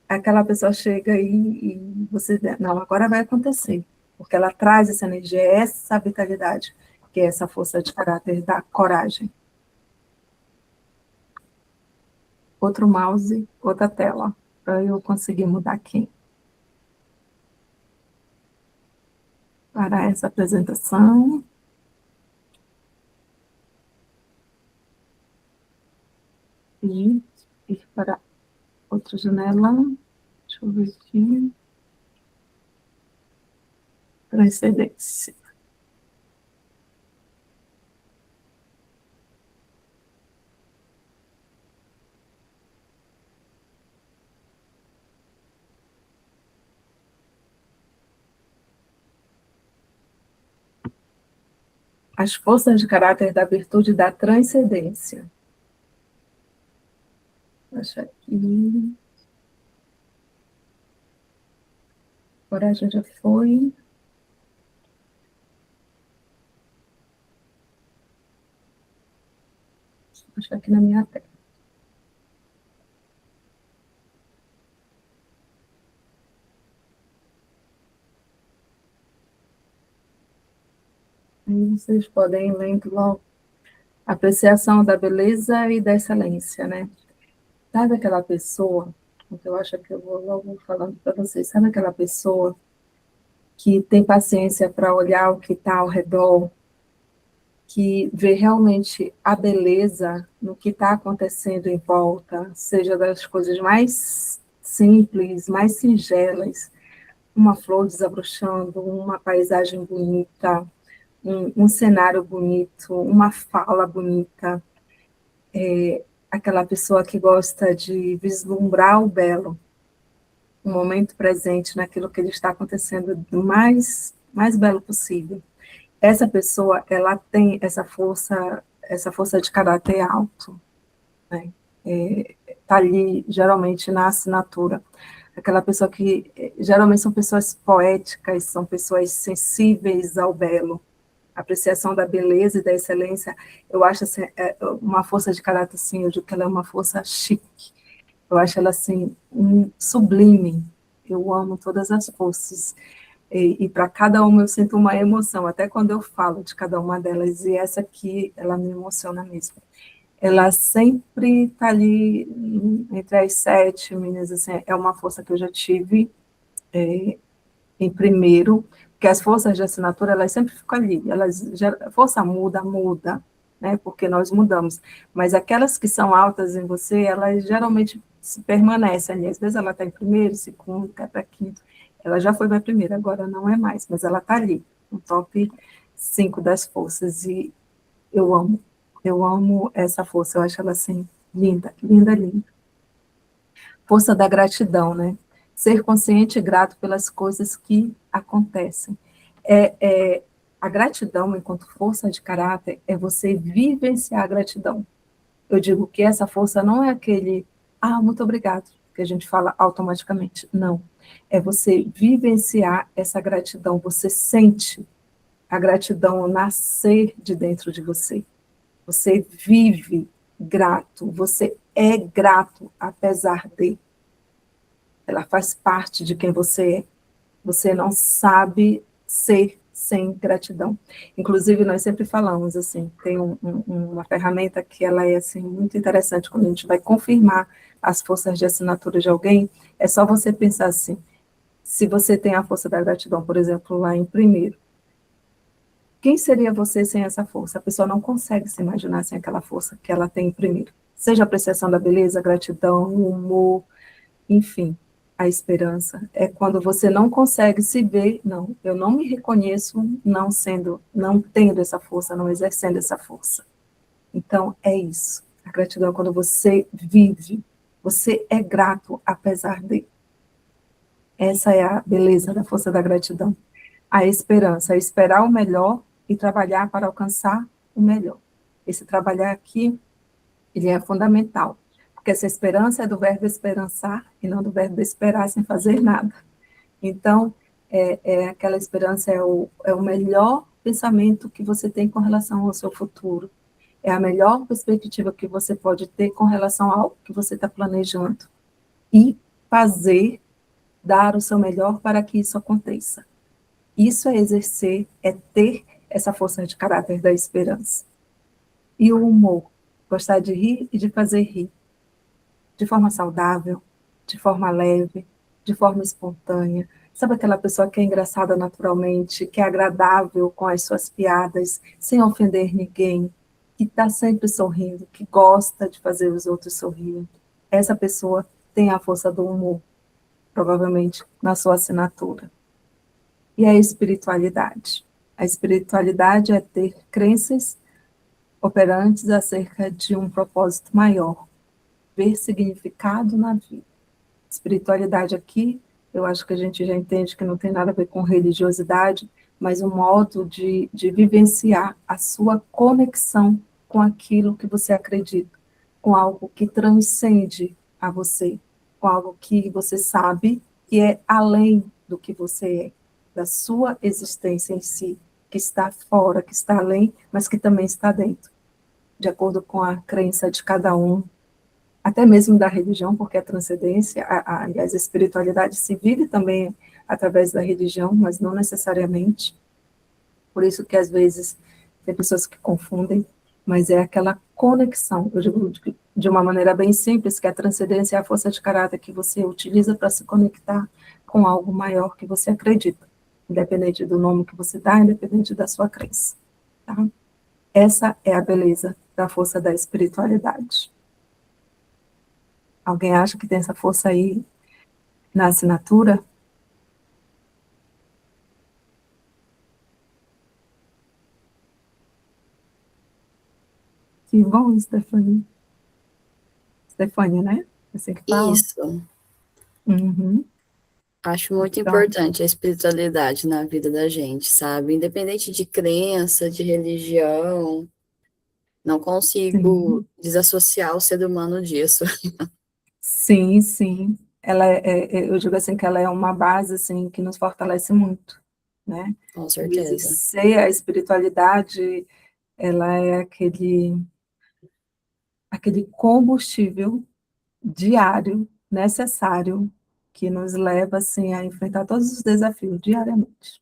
Aquela pessoa chega e você, não, agora vai acontecer, porque ela traz essa energia, essa vitalidade, que é essa força de caráter da coragem. Outro mouse, outra tela, para eu conseguir mudar aqui. Para essa apresentação. E ir para outra janela. Deixa eu ver aqui. Transcendência. As forças de caráter da virtude da transcendência. Deixa aqui. Coragem já foi. Deixa aqui na minha tela. Aí vocês podem ir lendo logo. Apreciação da beleza e da excelência, né? Sabe aquela pessoa, que eu acho que eu vou logo falando para vocês, sabe aquela pessoa que tem paciência para olhar o que está ao redor, que vê realmente a beleza no que está acontecendo em volta, seja das coisas mais simples, mais singelas, uma flor desabrochando, uma paisagem bonita, um cenário bonito, uma fala bonita, aquela pessoa que gosta de vislumbrar o belo, o momento presente naquilo que ele está acontecendo do mais belo possível. Essa pessoa, ela tem essa força de caráter alto, né? Tá ali, geralmente, na assinatura. Aquela pessoa que, geralmente, são pessoas poéticas, são pessoas sensíveis ao belo, apreciação da beleza e da excelência. Eu acho assim, uma força de caráter, assim, eu digo que ela é uma força chique. Eu acho ela, assim, sublime. Eu amo todas as forças. E para cada uma eu sinto uma emoção, até quando eu falo de cada uma delas. E essa aqui, ela me emociona mesmo. Ela sempre está ali entre as 7 meninas, assim, é uma força que eu já tive em primeiro, porque as forças de assinatura, elas sempre ficam ali, a força muda, né, porque nós mudamos, mas aquelas que são altas em você, elas geralmente se permanecem ali, às vezes ela está em primeiro, segundo, cai para quinto, ela já foi para primeiro, agora não é mais, mas ela está ali, no top 5 das forças, e eu amo, eu amo essa força, eu acho ela assim, linda, linda, linda. Força da gratidão, né? Ser consciente e grato pelas coisas que acontecem. A gratidão, enquanto força de caráter, é você vivenciar a gratidão. Eu digo que essa força não é aquele, muito obrigado, que a gente fala automaticamente. Não. É você vivenciar essa gratidão, você sente a gratidão nascer de dentro de você. Você vive grato, você é grato apesar de. Ela faz parte de quem você é. Você não sabe ser sem gratidão. Inclusive, nós sempre falamos assim, tem uma ferramenta que ela é assim muito interessante quando a gente vai confirmar as forças de assinatura de alguém, é só você pensar assim, se você tem a força da gratidão, por exemplo, lá em primeiro, quem seria você sem essa força? A pessoa não consegue se imaginar sem aquela força que ela tem em primeiro. Seja a apreciação da beleza, a gratidão, o humor, enfim, a esperança é quando você não consegue se ver, não, eu não me reconheço não tendo essa força, não exercendo essa força. Então, é isso. A gratidão é quando você vive, você é grato apesar de. Essa é a beleza da força da gratidão. A esperança, é esperar o melhor e trabalhar para alcançar o melhor. Esse trabalhar aqui, ele é fundamental, porque essa esperança é do verbo esperançar e não do verbo esperar sem fazer nada. Então, aquela esperança é o melhor pensamento que você tem com relação ao seu futuro. É a melhor perspectiva que você pode ter com relação ao que você está planejando. E fazer, dar o seu melhor para que isso aconteça. Isso é exercer, é ter essa força de caráter da esperança. E o humor, gostar de rir e de fazer rir, de forma saudável, de forma leve, de forma espontânea. Sabe aquela pessoa que é engraçada naturalmente, que é agradável com as suas piadas, sem ofender ninguém, que está sempre sorrindo, que gosta de fazer os outros sorrirem. Essa pessoa tem a força do humor, provavelmente, na sua assinatura. E a espiritualidade. A espiritualidade é ter crenças operantes acerca de um propósito maior, ver significado na vida. Espiritualidade aqui, eu acho que a gente já entende que não tem nada a ver com religiosidade, mas um modo de vivenciar a sua conexão com aquilo que você acredita, com algo que transcende a você, com algo que você sabe que é além do que você é, da sua existência em si, que está fora, que está além, mas que também está dentro, de acordo com a crença de cada um, até mesmo da religião, porque a transcendência, aliás, a espiritualidade se vive também através da religião, mas não necessariamente. Por isso que, às vezes, tem pessoas que confundem, mas é aquela conexão, eu digo de uma maneira bem simples, que a transcendência é a força de caráter que você utiliza para se conectar com algo maior que você acredita, independente do nome que você dá, independente da sua crença. Tá? Essa é a beleza da força da espiritualidade. Alguém acha que tem essa força aí na assinatura? Que bom, Stefania. Stefania, né? Assim que fala. Isso. Uhum. Acho muito Então, importante a espiritualidade na vida da gente, sabe? Independente de crença, de religião, não consigo sim, desassociar o ser humano disso. sim, sim. Ela eu digo assim que ela é uma base assim que nos fortalece muito, né? Com O certeza. exercer a espiritualidade, ela é aquele combustível diário necessário que nos leva assim a enfrentar todos os desafios diariamente.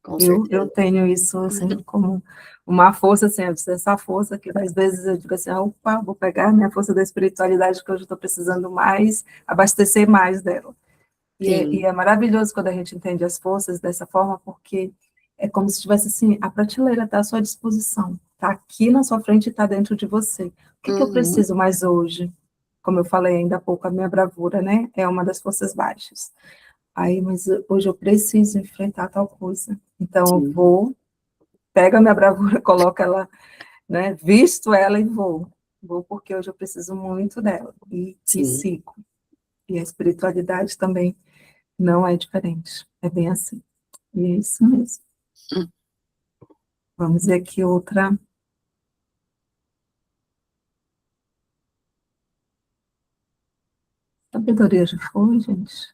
Com Eu certeza. tenho isso assim como uma força, assim, essa força que às vezes eu digo assim, opa, vou pegar a minha força da espiritualidade que hoje estou precisando mais, abastecer mais dela. E Sim. é maravilhoso quando a gente entende as forças dessa forma, porque é como se tivesse assim, a prateleira está à sua disposição, está aqui na sua frente e está dentro de você. O que eu Uhum. preciso mais hoje? Como eu falei ainda há pouco, a minha bravura, né, é uma das forças baixas. Aí, mas hoje eu preciso enfrentar tal coisa. Então, eu Sim, vou, pego a minha bravura, coloco ela, né, visto ela e vou. Vou porque hoje eu preciso muito dela. E sim. sigo. E a espiritualidade também não é diferente. É bem assim. E é isso mesmo. Hum. Vamos ver aqui outra. Sabedoria já foi, gente?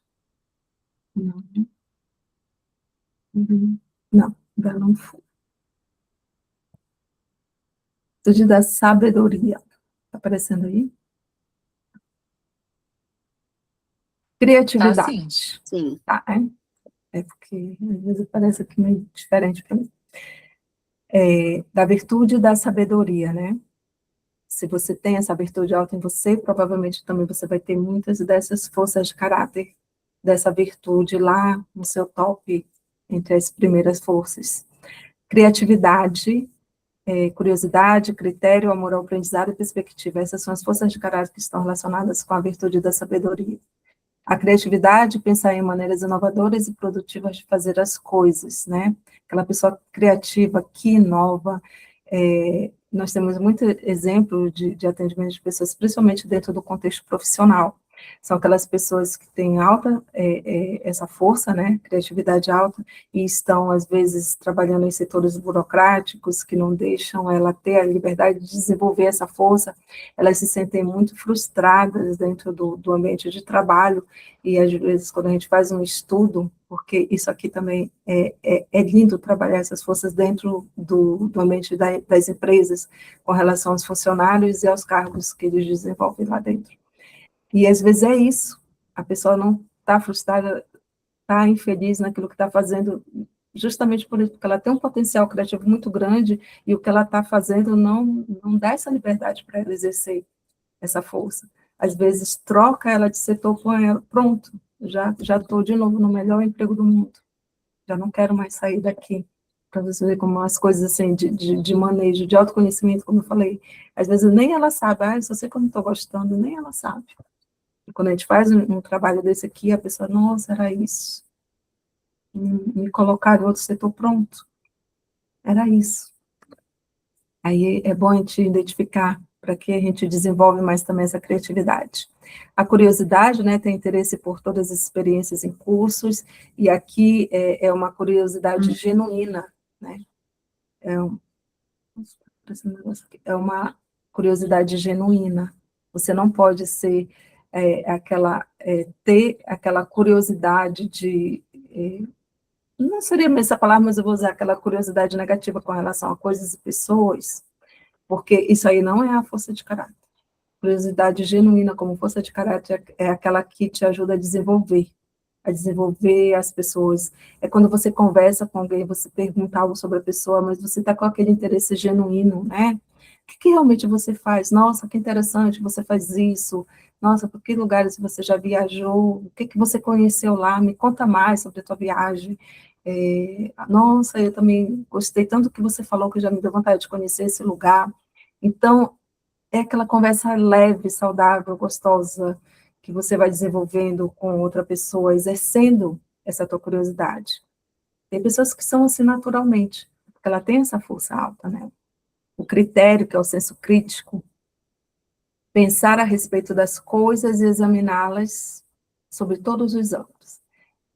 Não. Uhum. Não, ainda não foi. Estude da sabedoria. Está aparecendo aí? Tá, sim. Criatividade. Sim. Tá, é porque às vezes parece aqui meio diferente para mim. Da virtude da sabedoria, né? Se você tem essa virtude alta em você, provavelmente também você vai ter muitas dessas forças de caráter, dessa virtude lá no seu top, entre as primeiras forças. Criatividade, curiosidade, critério, amor ao aprendizado e perspectiva. Essas são as forças de caráter que estão relacionadas com a virtude da sabedoria. A criatividade, pensar em maneiras inovadoras e produtivas de fazer as coisas, né? Aquela pessoa criativa que inova. Nós temos muito exemplo de atendimento de pessoas, principalmente dentro do contexto profissional. São aquelas pessoas que têm alta, essa força, né, criatividade alta, e estão, às vezes, trabalhando em setores burocráticos que não deixam ela ter a liberdade de desenvolver essa força, elas se sentem muito frustradas dentro do ambiente de trabalho, e às vezes quando a gente faz um estudo, porque isso aqui também é lindo trabalhar essas forças dentro do ambiente das empresas, com relação aos funcionários e aos cargos que eles desenvolvem lá dentro. E às vezes é isso, a pessoa não está frustrada, está infeliz naquilo que está fazendo, justamente por isso, porque ela tem um potencial criativo muito grande, e o que ela está fazendo não dá essa liberdade para ela exercer essa força. Às vezes troca ela de setor com ela, pronto, já estou de novo no melhor emprego do mundo, já não quero mais sair daqui. Para você ver como as coisas assim, de manejo, de autoconhecimento, como eu falei, às vezes nem ela sabe, só sei que eu não estou gostando, nem ela sabe. E quando a gente faz um trabalho desse aqui, a pessoa, nossa, era isso. Me colocar em outro setor, pronto, era isso. Aí é bom a gente identificar para que a gente desenvolve mais também essa criatividade. A curiosidade, né, tem interesse por todas as experiências em cursos, e aqui é uma curiosidade genuína, né, é uma curiosidade genuína. Você não pode ser ter aquela curiosidade não seria essa palavra, mas eu vou usar aquela curiosidade negativa com relação a coisas e pessoas, porque isso aí não é a força de caráter. Curiosidade genuína como força de caráter é aquela que te ajuda a desenvolver as pessoas. É quando você conversa com alguém, você pergunta algo sobre a pessoa, mas você está com aquele interesse genuíno, né? O que realmente você faz? Nossa, que interessante, você faz isso. Nossa, por que lugares você já viajou? O que você conheceu lá? Me conta mais sobre a tua viagem. Nossa, eu também gostei tanto que você falou que já me deu vontade de conhecer esse lugar. Então, é aquela conversa leve, saudável, gostosa, que você vai desenvolvendo com outra pessoa, exercendo essa tua curiosidade. Tem pessoas que são assim naturalmente, porque ela tem essa força alta, né? o critério, que é o senso crítico, pensar a respeito das coisas e examiná-las sobre todos os ângulos.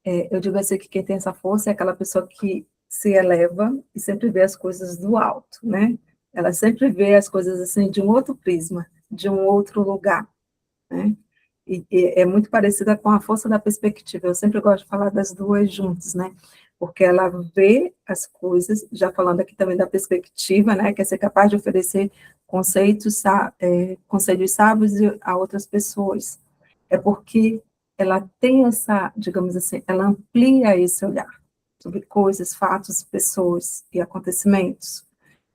Eu digo assim que quem tem essa força é aquela pessoa que se eleva e sempre vê as coisas do alto, né? Ela sempre vê as coisas assim de um outro prisma, de um outro lugar, né? E é muito parecida com a força da perspectiva. Eu sempre gosto de falar das duas juntas, né? Porque ela vê as coisas, já falando aqui também da perspectiva, né? Que é ser capaz de oferecer conselhos sábios a outras pessoas. É porque ela tem essa, digamos assim, ela amplia esse olhar sobre coisas, fatos, pessoas e acontecimentos.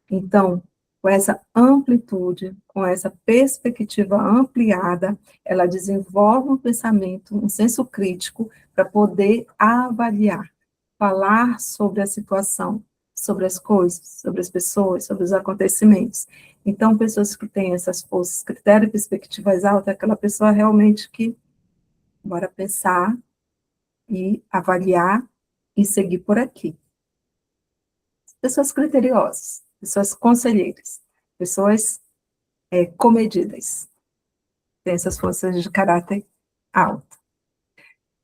Então, com essa amplitude, com essa perspectiva ampliada, ela desenvolve um pensamento, um senso crítico para poder avaliar, falar sobre a situação, sobre as coisas, sobre as pessoas, sobre os acontecimentos. Então, pessoas que têm essas forças, critério e perspectivas altas, é aquela pessoa realmente que, bora pensar e avaliar e seguir por aqui. Pessoas criteriosas, pessoas conselheiras, pessoas comedidas, têm essas forças de caráter alto.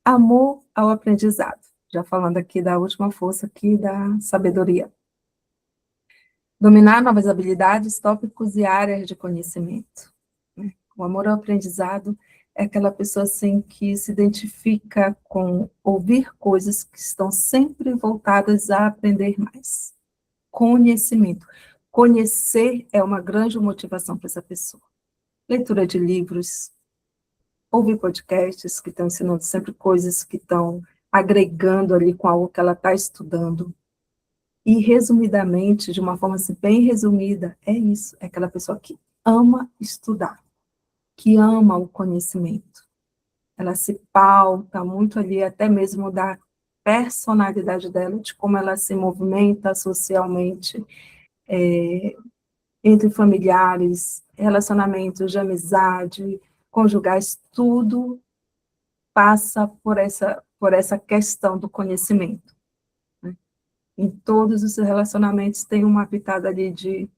Amor ao aprendizado, já falando aqui da última força aqui da sabedoria. Dominar novas habilidades, tópicos e áreas de conhecimento. O amor ao aprendizado é aquela pessoa assim que se identifica com ouvir coisas que estão sempre voltadas a aprender mais. Conhecimento. Conhecer é uma grande motivação para essa pessoa. Leitura de livros, ouvir podcasts que estão ensinando sempre coisas que estão agregando ali com algo que ela está estudando. E, resumidamente, de uma forma assim, bem resumida, é isso, é aquela pessoa que ama estudar, que ama o conhecimento. Ela se pauta muito ali, até mesmo da personalidade dela, de como ela se movimenta socialmente, entre familiares, relacionamentos de amizade, conjugais, tudo passa por essa questão do conhecimento. Né? Em todos os relacionamentos tem uma pitada ali de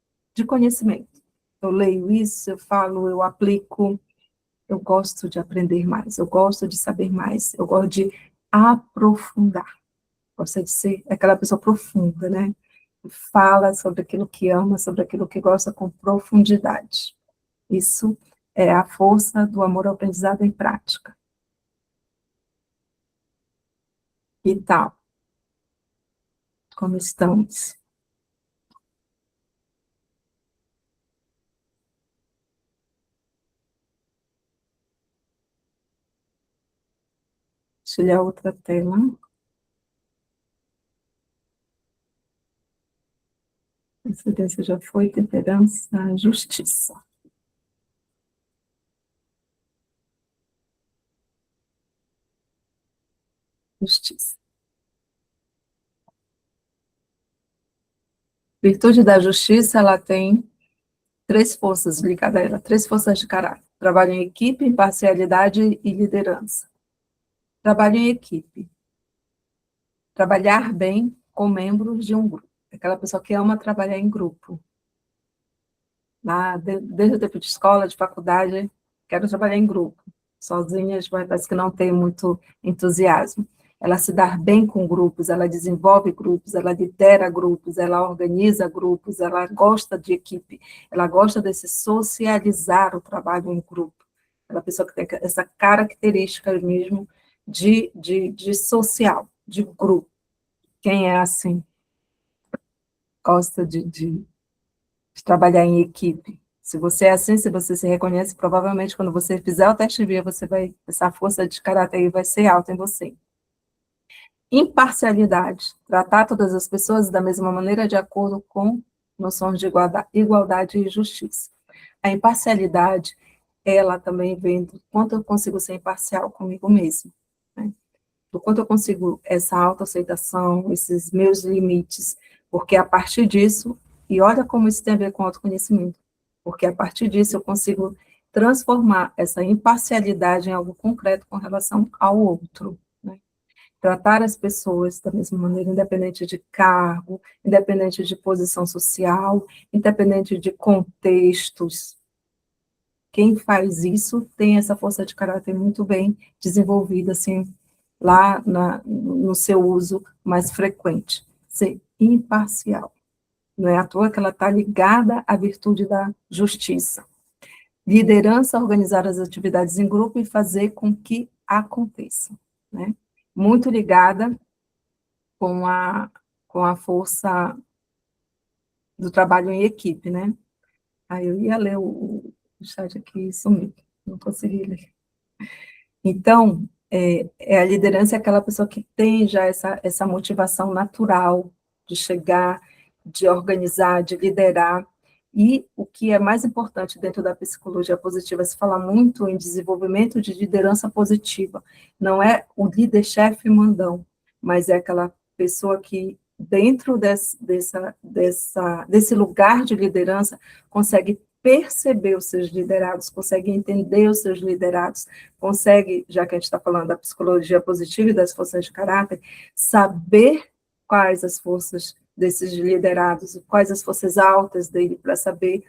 conhecimento. Eu leio isso, eu falo, eu aplico, eu gosto de aprender mais, eu gosto de saber mais, eu gosto de aprofundar. Gosta de ser aquela pessoa profunda, né? Fala sobre aquilo que ama, sobre aquilo que gosta com profundidade. Isso é a força do amor ao aprendizado em prática. E tal, como estamos? Deixa eu olhar outra tela. Incidência já foi, temperança, justiça. Justiça. Virtude da justiça, ela tem três forças ligadas a ela, três forças de caráter. Trabalho em equipe, imparcialidade e liderança. Trabalho em equipe. Trabalhar bem com membros de um grupo. Aquela pessoa que ama trabalhar em grupo. Desde o tempo de escola, de faculdade, quero trabalhar em grupo. Sozinha, parece que não tem muito entusiasmo. Ela se dá bem com grupos, ela desenvolve grupos, ela lidera grupos, ela organiza grupos, ela gosta de equipe, ela gosta desse socializar o trabalho em grupo. Aquela pessoa que tem essa característica mesmo de social, de grupo. Quem é assim, gosta de trabalhar em equipe. Se você é assim, se você se reconhece, provavelmente quando você fizer o teste via, essa força de caráter aí vai ser alta em você. Imparcialidade, tratar todas as pessoas da mesma maneira de acordo com noções de igualdade e justiça. A imparcialidade, ela também vem do quanto eu consigo ser imparcial comigo mesmo, né? Do quanto eu consigo essa autoaceitação, esses meus limites, porque a partir disso, e olha como isso tem a ver com autoconhecimento, porque a partir disso eu consigo transformar essa imparcialidade em algo concreto com relação ao outro, né? tratar as pessoas da mesma maneira, independente de cargo, independente de posição social, independente de contextos. Quem faz isso tem essa força de caráter muito bem desenvolvida, assim, lá no seu uso mais frequente. Ser imparcial. Não é à toa que ela está ligada à virtude da justiça. Liderança, organizar as atividades em grupo e fazer com que aconteçam, né? Muito ligada com a força do trabalho em equipe, né? Aí eu ia ler o chat aqui e sumiu, não consegui ler. Então, a liderança é aquela pessoa que tem já essa motivação natural de chegar, de organizar, de liderar. E o que é mais importante dentro da psicologia positiva, se fala muito em desenvolvimento de liderança positiva. Não é o líder-chefe mandão, mas é aquela pessoa que, dentro desse lugar de liderança, consegue perceber os seus liderados, consegue entender os seus liderados, consegue, já que a gente está falando da psicologia positiva e das forças de caráter, saber quais as forças desses liderados, quais as forças altas dele, para saber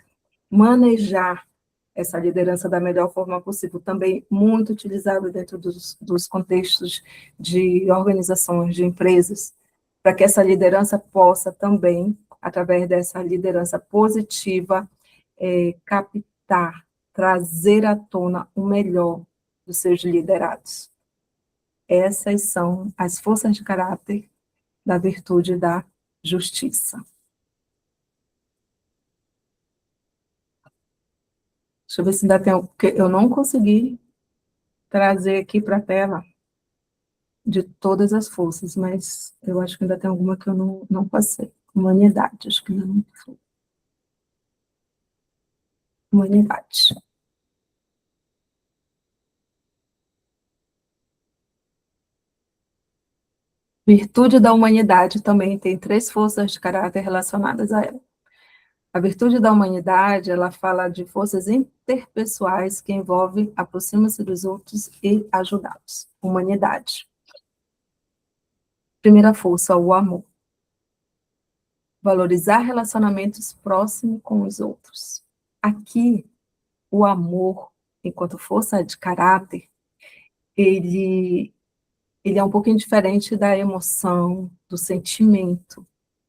manejar essa liderança da melhor forma possível, também muito utilizado dentro dos contextos de organizações, de empresas, para que essa liderança possa também, através dessa liderança positiva, captar, trazer à tona o melhor dos seus liderados. Essas são as forças de caráter da virtude da justiça. Deixa eu ver se ainda tem, porque eu não consegui trazer aqui para a tela de todas as forças, mas eu acho que ainda tem alguma que eu não passei. Humanidade, acho que ainda não foi. Humanidade. Virtude da humanidade também tem 3 forças de caráter relacionadas a ela. A virtude da humanidade, ela fala de forças interpessoais que envolvem aproxima-se dos outros e ajudá-los. Humanidade. Primeira força, o amor. Valorizar relacionamentos próximos com os outros. Aqui, o amor, enquanto força de caráter, ele é um pouquinho diferente da emoção, do sentimento.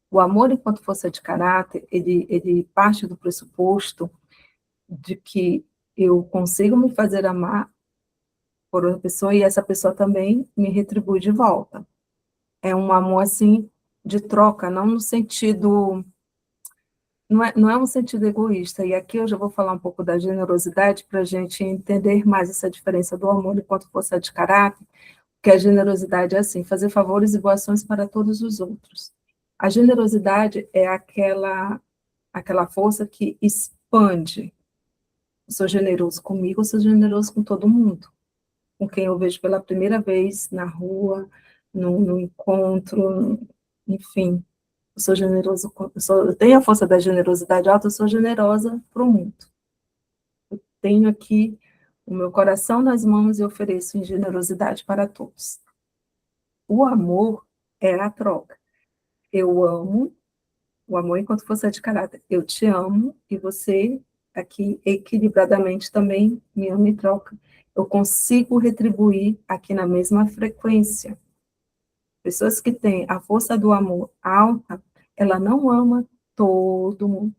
O amor, enquanto força de caráter, ele parte do pressuposto de que eu consigo me fazer amar por outra pessoa e essa pessoa também me retribui de volta. É um amor, assim, de troca, não no sentido... Não é um sentido egoísta. E aqui eu já vou falar um pouco da generosidade para a gente entender mais essa diferença do amor enquanto força de caráter, que a generosidade é assim, fazer favores e boas ações para todos os outros. A generosidade é aquela força que expande. Eu sou generoso comigo, eu sou generoso com todo mundo. Com quem eu vejo pela primeira vez na rua, no encontro, enfim. Eu sou generoso, eu tenho a força da generosidade alta, eu sou generosa para o mundo. Eu tenho aqui o meu coração nas mãos e ofereço em generosidade para todos. O amor é a troca. Eu amo, o amor enquanto força de caráter. Eu te amo e você, aqui, equilibradamente também me ama e troca. Eu consigo retribuir aqui na mesma frequência. Pessoas que têm a força do amor alta, ela não ama todo mundo.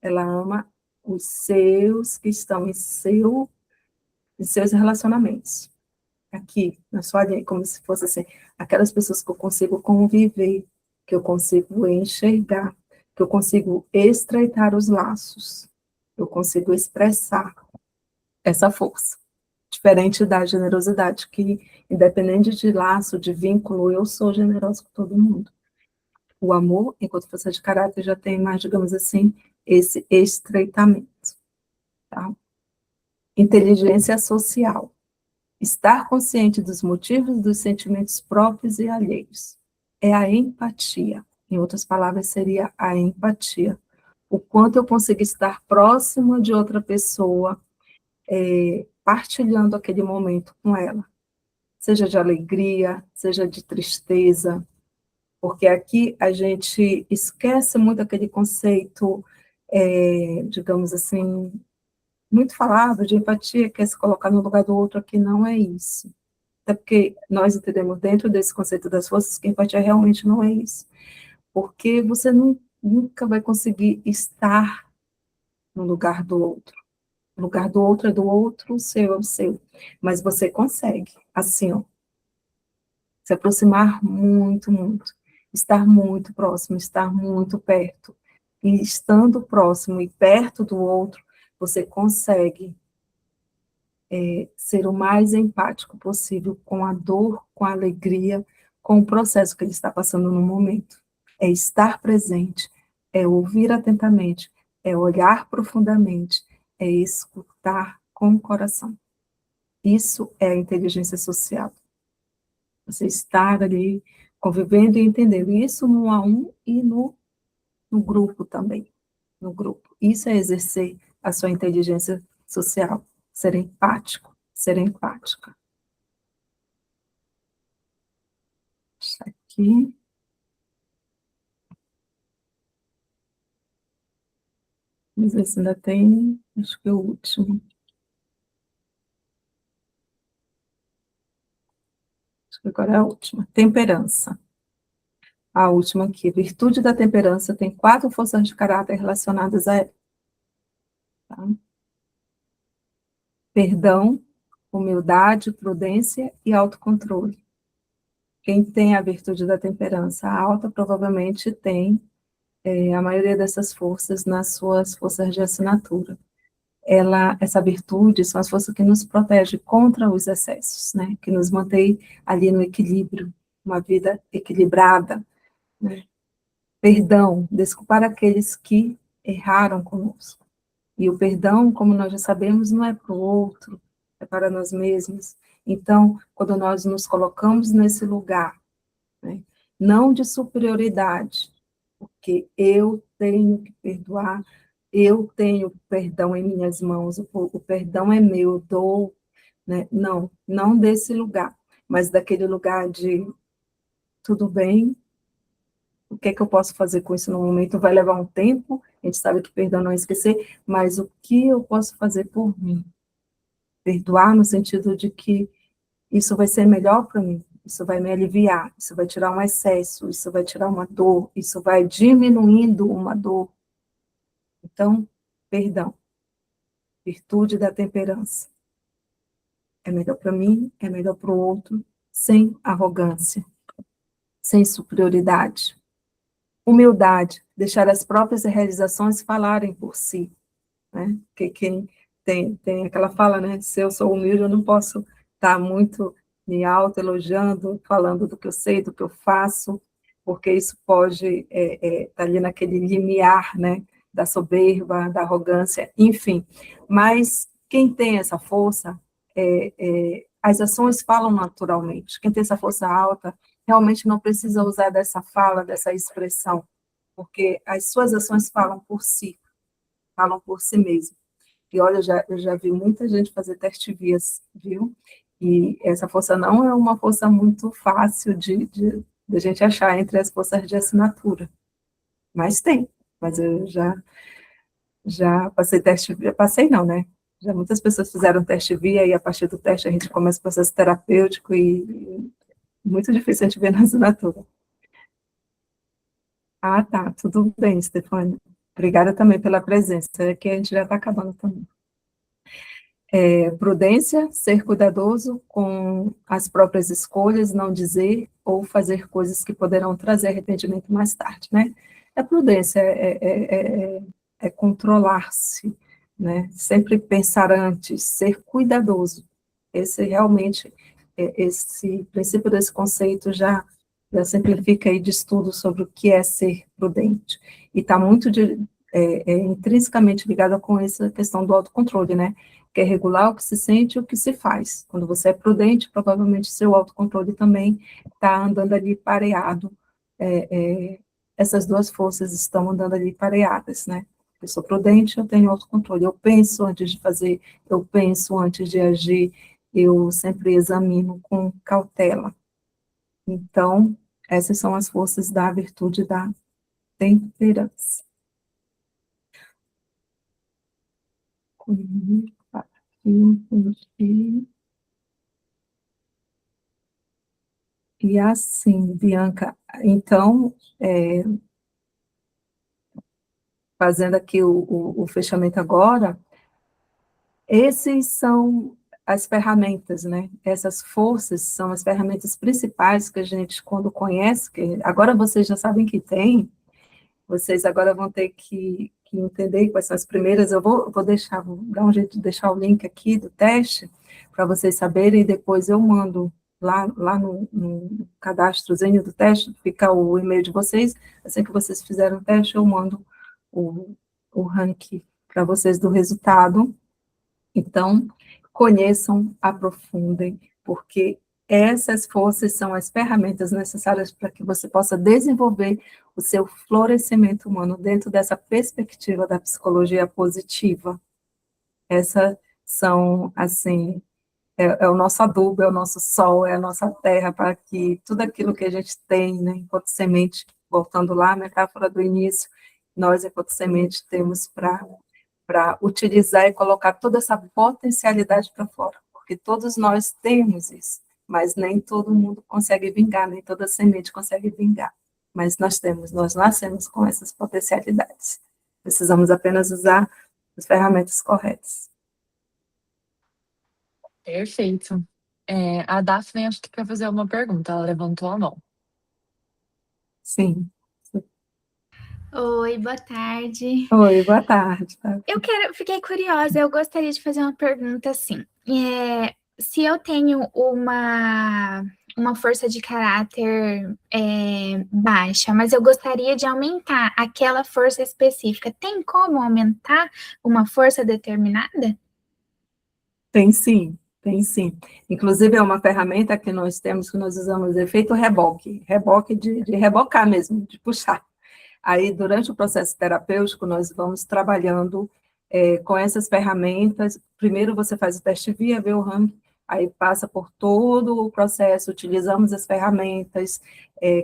Ela ama os seus que estão em seus relacionamentos. Aqui, na sua linha, como se fosse assim, aquelas pessoas que eu consigo conviver, que eu consigo enxergar, que eu consigo estreitar os laços, eu consigo expressar essa força. Diferente da generosidade, que, independente de laço, de vínculo, eu sou generosa com todo mundo. O amor, enquanto força de caráter, já tem mais, digamos assim, esse estreitamento. Tá? Inteligência social. Estar consciente dos motivos dos sentimentos próprios e alheios. É a empatia. Em outras palavras, seria a empatia. O quanto eu consigo estar próximo de outra pessoa, partilhando aquele momento com ela. seja de alegria, seja de tristeza, porque aqui a gente esquece muito aquele conceito, digamos assim, muito falado de empatia, que é se colocar no lugar do outro, aqui não é isso. Até porque nós entendemos dentro desse conceito das forças que empatia realmente não é isso. Porque você nunca vai conseguir estar no lugar do outro. O lugar do outro é do outro, o seu é o seu. Mas você consegue, assim, ó, se aproximar muito, muito. Estar muito próximo, estar muito perto. E estando próximo e perto do outro, você consegue ser o mais empático possível com a dor, com a alegria, com o processo que ele está passando no momento. É estar presente, é ouvir atentamente, é olhar profundamente, é escutar com o coração. Isso é a inteligência social. Você estar ali convivendo e entendendo isso no a um e no grupo também. No grupo. Isso é exercer a sua inteligência social. Ser empático, ser empática. Isso aqui. Vamos ver se ainda tem. Acho que é o último. Acho que agora é a última. Temperança. A última aqui. Virtude da temperança tem 4 forças de caráter relacionadas a ela. Tá? Perdão, humildade, prudência e autocontrole. Quem tem a virtude da temperança alta provavelmente tem a maioria dessas forças nas suas forças de assinatura. Essa virtude são as forças que nos protegem contra os excessos, né? Que nos mantém ali no equilíbrio, uma vida equilibrada, né? Perdão, desculpar aqueles que erraram conosco. E o perdão, como nós já sabemos, não é para o outro, é para nós mesmos. Então, quando nós nos colocamos nesse lugar, né, não de superioridade, porque eu tenho que perdoar, eu tenho perdão em minhas mãos, o perdão é meu, eu dou, né? Não desse lugar, mas daquele lugar de tudo bem, o que é que eu posso fazer com isso no momento? Vai levar um tempo, a gente sabe que perdão não é esquecer, mas o que eu posso fazer por mim? Perdoar no sentido de que isso vai ser melhor para mim, isso vai me aliviar, isso vai tirar um excesso, isso vai tirar uma dor, isso vai diminuindo uma dor. Então, perdão, virtude da temperança. É melhor para mim, é melhor para o outro, sem arrogância, sem superioridade. Humildade, deixar as próprias realizações falarem por si, né? Porque quem tem aquela fala, né? Se eu sou humilde, eu não posso estar muito me auto-elogiando, falando do que eu sei, do que eu faço, porque isso pode estar ali naquele limiar, né? Da soberba, da arrogância, enfim. Mas quem tem essa força, as ações falam naturalmente. Quem tem essa força alta, realmente não precisa usar dessa fala, dessa expressão, porque as suas ações falam por si mesmo. E olha, eu já vi muita gente fazer teste vias, viu? E essa força não é uma força muito fácil de a gente achar entre as forças de assinatura. Mas tem. Mas eu já passei teste via, passei não, né? Já muitas pessoas fizeram teste via e a partir do teste a gente começa o processo terapêutico e muito difícil a gente ver na assinatura. Ah, tá, tudo bem, Stefania. Obrigada também pela presença, que a gente já está acabando também. Prudência, ser cuidadoso com as próprias escolhas, não dizer ou fazer coisas que poderão trazer arrependimento mais tarde, né? Prudência, é controlar-se, né? Sempre pensar antes, ser cuidadoso. Esse realmente, esse princípio desse conceito já simplifica aí de estudo sobre o que é ser prudente. E está muito intrinsecamente ligado com essa questão do autocontrole, né? Que é regular o que se sente e o que se faz. Quando você é prudente, provavelmente seu autocontrole também está andando ali pareado. Essas duas forças estão andando ali pareadas, né? Eu sou prudente, eu tenho autocontrole. Eu penso antes de fazer, eu penso antes de agir, eu sempre examino com cautela. Então, essas são as forças da virtude da temperança. E assim, Bianca, então, fazendo aqui o fechamento agora, esses são as ferramentas, né? Essas forças são as ferramentas principais que a gente, quando conhece, que agora vocês já sabem que tem, vocês agora vão ter que entender quais são as primeiras. Eu vou deixar, vou dar um jeito de deixar o link aqui do teste, para vocês saberem, e depois eu mando lá no cadastrozinho do teste, fica o e-mail de vocês. Assim que vocês fizerem o teste, eu mando o ranking para vocês do resultado. Então, conheçam, aprofundem, porque essas forças são as ferramentas necessárias para que você possa desenvolver o seu florescimento humano dentro dessa perspectiva da psicologia positiva. Essas são, assim, é o nosso adubo, é o nosso sol, é a nossa terra, para que tudo aquilo que a gente tem, né, enquanto semente, voltando lá à metáfora do início, nós, enquanto semente, temos para utilizar e colocar toda essa potencialidade para fora, porque todos nós temos isso, mas nem todo mundo consegue vingar, nem toda semente consegue vingar, mas nós nascemos com essas potencialidades, precisamos apenas usar as ferramentas corretas. Perfeito. A Daphne acho que quer fazer uma pergunta, ela levantou a mão. Sim. Oi, boa tarde. Oi, boa tarde. Fiquei curiosa, eu gostaria de fazer uma pergunta assim. Se eu tenho uma força de caráter baixa, mas eu gostaria de aumentar aquela força específica, tem como aumentar uma força determinada? Tem sim, tem sim. Inclusive, é uma ferramenta que nós temos, que nós usamos, efeito reboque, reboque de rebocar mesmo, de puxar. Aí, durante o processo terapêutico, nós vamos trabalhando com essas ferramentas. Primeiro, você faz o teste via, vê o ranking, aí passa por todo o processo, utilizamos as ferramentas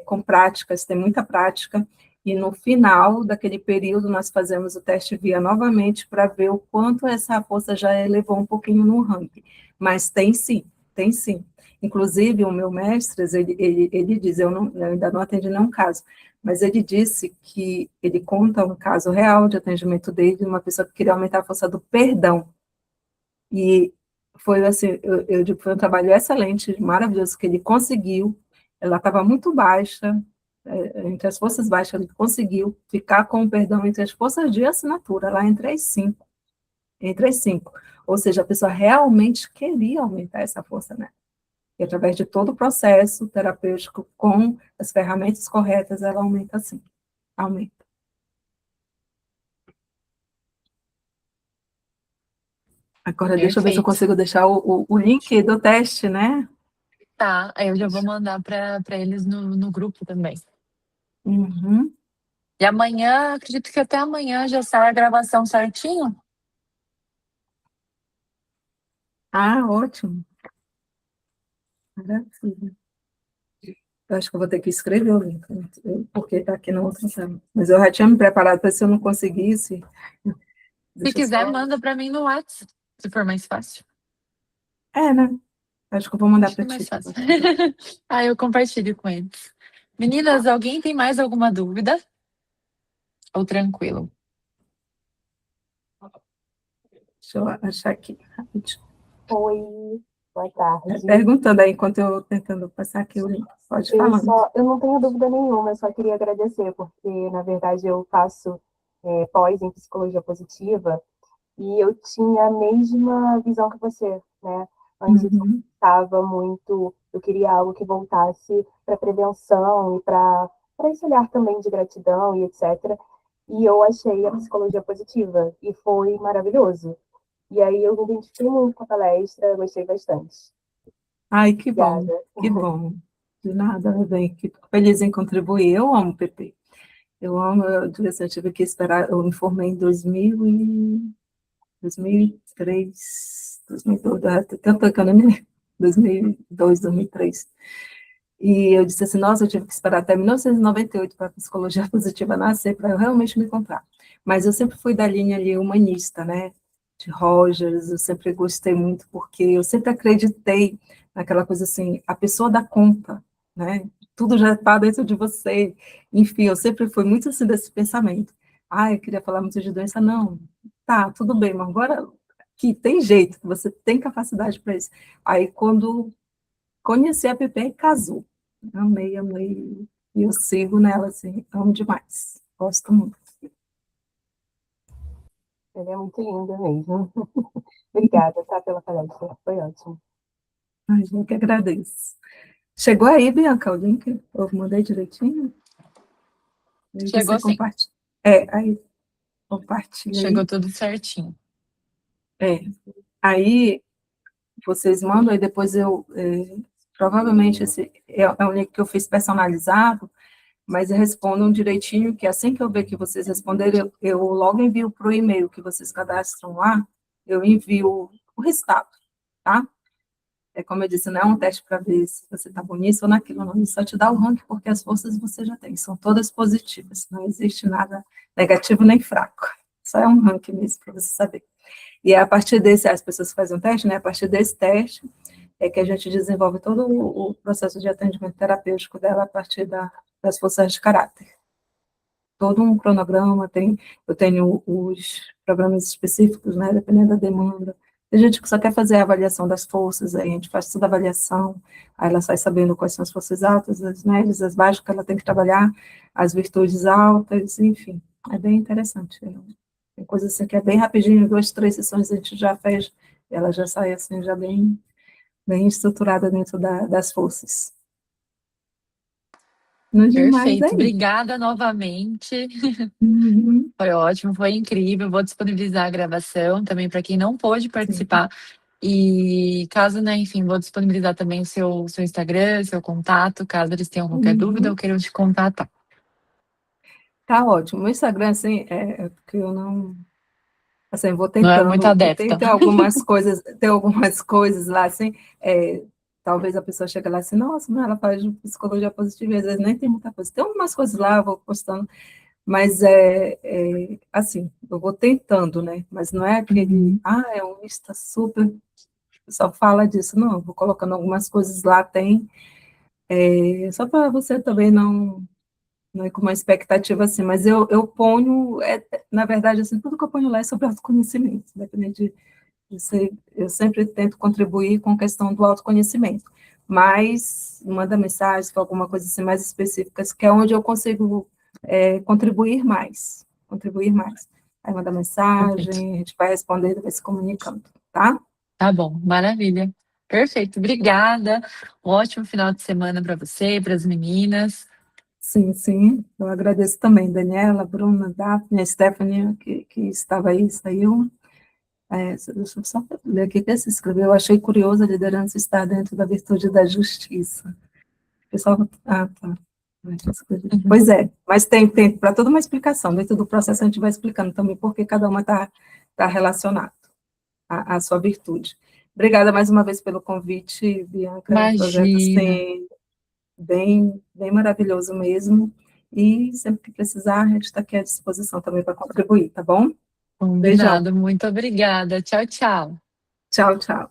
com práticas, tem muita prática, e no final daquele período, nós fazemos o teste via novamente para ver o quanto essa força já elevou um pouquinho no ranking. Mas tem sim, tem sim. Inclusive, o meu mestre, ele diz, eu ainda não atendi nenhum caso, mas ele disse que ele conta um caso real de atendimento dele, de uma pessoa que queria aumentar a força do perdão. E foi assim, eu digo, foi um trabalho excelente, maravilhoso, que ele conseguiu. Ela estava muito baixa, entre as forças baixas, ele conseguiu ficar com o perdão entre as forças de assinatura, lá entre as cinco. Entre as cinco. Ou seja, a pessoa realmente queria aumentar essa força, né? E através de todo o processo terapêutico, com as ferramentas corretas, ela aumenta sim. Aumenta. Agora, deixa eu ver se eu consigo deixar o link do teste, né? Tá, aí eu já vou mandar para eles no grupo também. Uhum. E amanhã, acredito que até amanhã já sai a gravação certinho? Ah, ótimo. Maravilha. Eu acho que eu vou ter que escrever o link, porque está aqui na outra tela. Mas eu já tinha me preparado para se eu não conseguisse. Se quiser, manda para mim no WhatsApp, se for mais fácil. Né? Acho que eu vou mandar para ti. Mais fácil. Eu compartilho com eles. Meninas, alguém tem mais alguma dúvida? Ou tranquilo? Deixa eu achar aqui rapidinho. Oi, boa tarde. Perguntando aí, enquanto eu tentando passar aqui o link. Pode falar. Eu não tenho dúvida nenhuma, eu só queria agradecer, porque, na verdade, eu faço pós em psicologia positiva e eu tinha a mesma visão que você, né? Antes eu estava muito, eu queria algo que voltasse para prevenção e para esse olhar também de gratidão e etc. E eu achei a psicologia positiva e foi maravilhoso. E aí eu me identifiquei muito com a palestra, gostei bastante. Ai, que bom, Obrigada. que bom. De nada, meu bem, fico feliz em contribuir. Eu amo o PP. Eu amo, eu tive que esperar, eu me formei em 2000 2003, 2002, tanto que eu nem me lembro, 2002, 2003. E eu disse assim, nossa, eu tive que esperar até 1998 para a psicologia positiva nascer, para eu realmente me encontrar. Mas eu sempre fui da linha ali humanista, né, de Rogers, eu sempre gostei muito, porque eu sempre acreditei naquela coisa assim, a pessoa dá conta, né, tudo já está dentro de você. Enfim, eu sempre fui muito assim desse pensamento. Ah, eu queria falar muito de doença, não, tá, tudo bem, mas agora que tem jeito, você tem capacidade para isso. Aí, quando conheci a Pepe e casou. Amei, amei. E eu sigo nela, assim, amo demais. Gosto muito. Ela é muito linda mesmo. Obrigada, tá, pela palestra. Foi ótimo. Ai, eu que agradeço. Chegou aí, Bianca, o link? Eu mandei direitinho? Aí você Chegou sim, compartilha. Aí compartilha chegou aí. tudo certinho. É, aí vocês mandam, aí depois provavelmente esse é um link que eu fiz personalizado, mas respondam direitinho, que assim que eu ver que vocês responderem, eu logo envio para o e-mail que vocês cadastram lá, eu envio o resultado, tá? É como eu disse, não é um teste para ver se você está bom nisso ou naquilo, não, só te dá o ranking, porque as forças você já tem, são todas positivas, não existe nada negativo nem fraco, só é um ranking mesmo para você saber. E é a partir desse, as pessoas fazem um teste, né, a partir desse teste, é que a gente desenvolve todo o processo de atendimento terapêutico dela a partir das forças de caráter. Todo um cronograma, eu tenho os programas específicos, né, dependendo da demanda. Tem gente que só quer fazer a avaliação das forças, aí a gente faz toda a avaliação, aí ela sai sabendo quais são as forças altas, as médias, as baixas que ela tem que trabalhar, as virtudes altas, enfim, é bem interessante. Tem coisa assim que é bem rapidinho, 2, 3 sessões a gente já fez, ela já sai assim, já bem estruturada dentro das forças. No demais é Perfeito, isso. obrigada novamente. Uhum, Foi ótimo, foi incrível. Vou disponibilizar a gravação também para quem não pôde sim. participar. E caso, né, enfim, vou disponibilizar também o seu Instagram, seu contato, caso eles tenham qualquer dúvida ou Uhum. queiram te contatar. Tá ótimo. O Instagram, assim, é porque eu não. Assim, eu vou Não é muito tentando. adepta. Tem algumas coisas lá, assim. Talvez a pessoa chegue lá assim, nossa, mas ela faz de psicologia positiva, e às vezes nem tem muita coisa. Tem algumas coisas lá, eu vou postando, mas assim, eu vou tentando, né? Mas não é aquele, Uhum. é um Insta super, só fala disso, não, eu vou colocando algumas coisas lá, só para você também não é com uma expectativa assim, mas eu ponho, na verdade, assim, tudo que eu ponho lá é sobre autoconhecimento, independente eu sempre tento contribuir com a questão do autoconhecimento, mas manda mensagem, que é alguma coisa assim mais específica, que é onde eu consigo contribuir mais. Aí manda Perfeito. mensagem, a gente vai respondendo, vai se comunicando, tá? Tá bom, maravilha. Perfeito, obrigada. Um ótimo final de semana para você e para as meninas. Sim, sim, eu agradeço também, Daniela, Bruna, Daphne, a Stephanie, que estava aí, saiu. Deixa eu só ler aqui o que se escreveu. Eu achei curioso a liderança estar dentro da virtude da justiça. O pessoal, tá. Uhum. Pois é, mas tem para toda uma explicação. Dentro do processo a gente vai explicando também porque cada uma tá relacionada à sua virtude. Obrigada mais uma vez pelo convite, Bianca. É um projeto Imagina. assim, bem maravilhoso mesmo. E sempre que precisar, a gente está aqui à disposição também para contribuir, tá bom? Beijão. Combinado. Muito obrigada. Tchau, tchau. Tchau, tchau.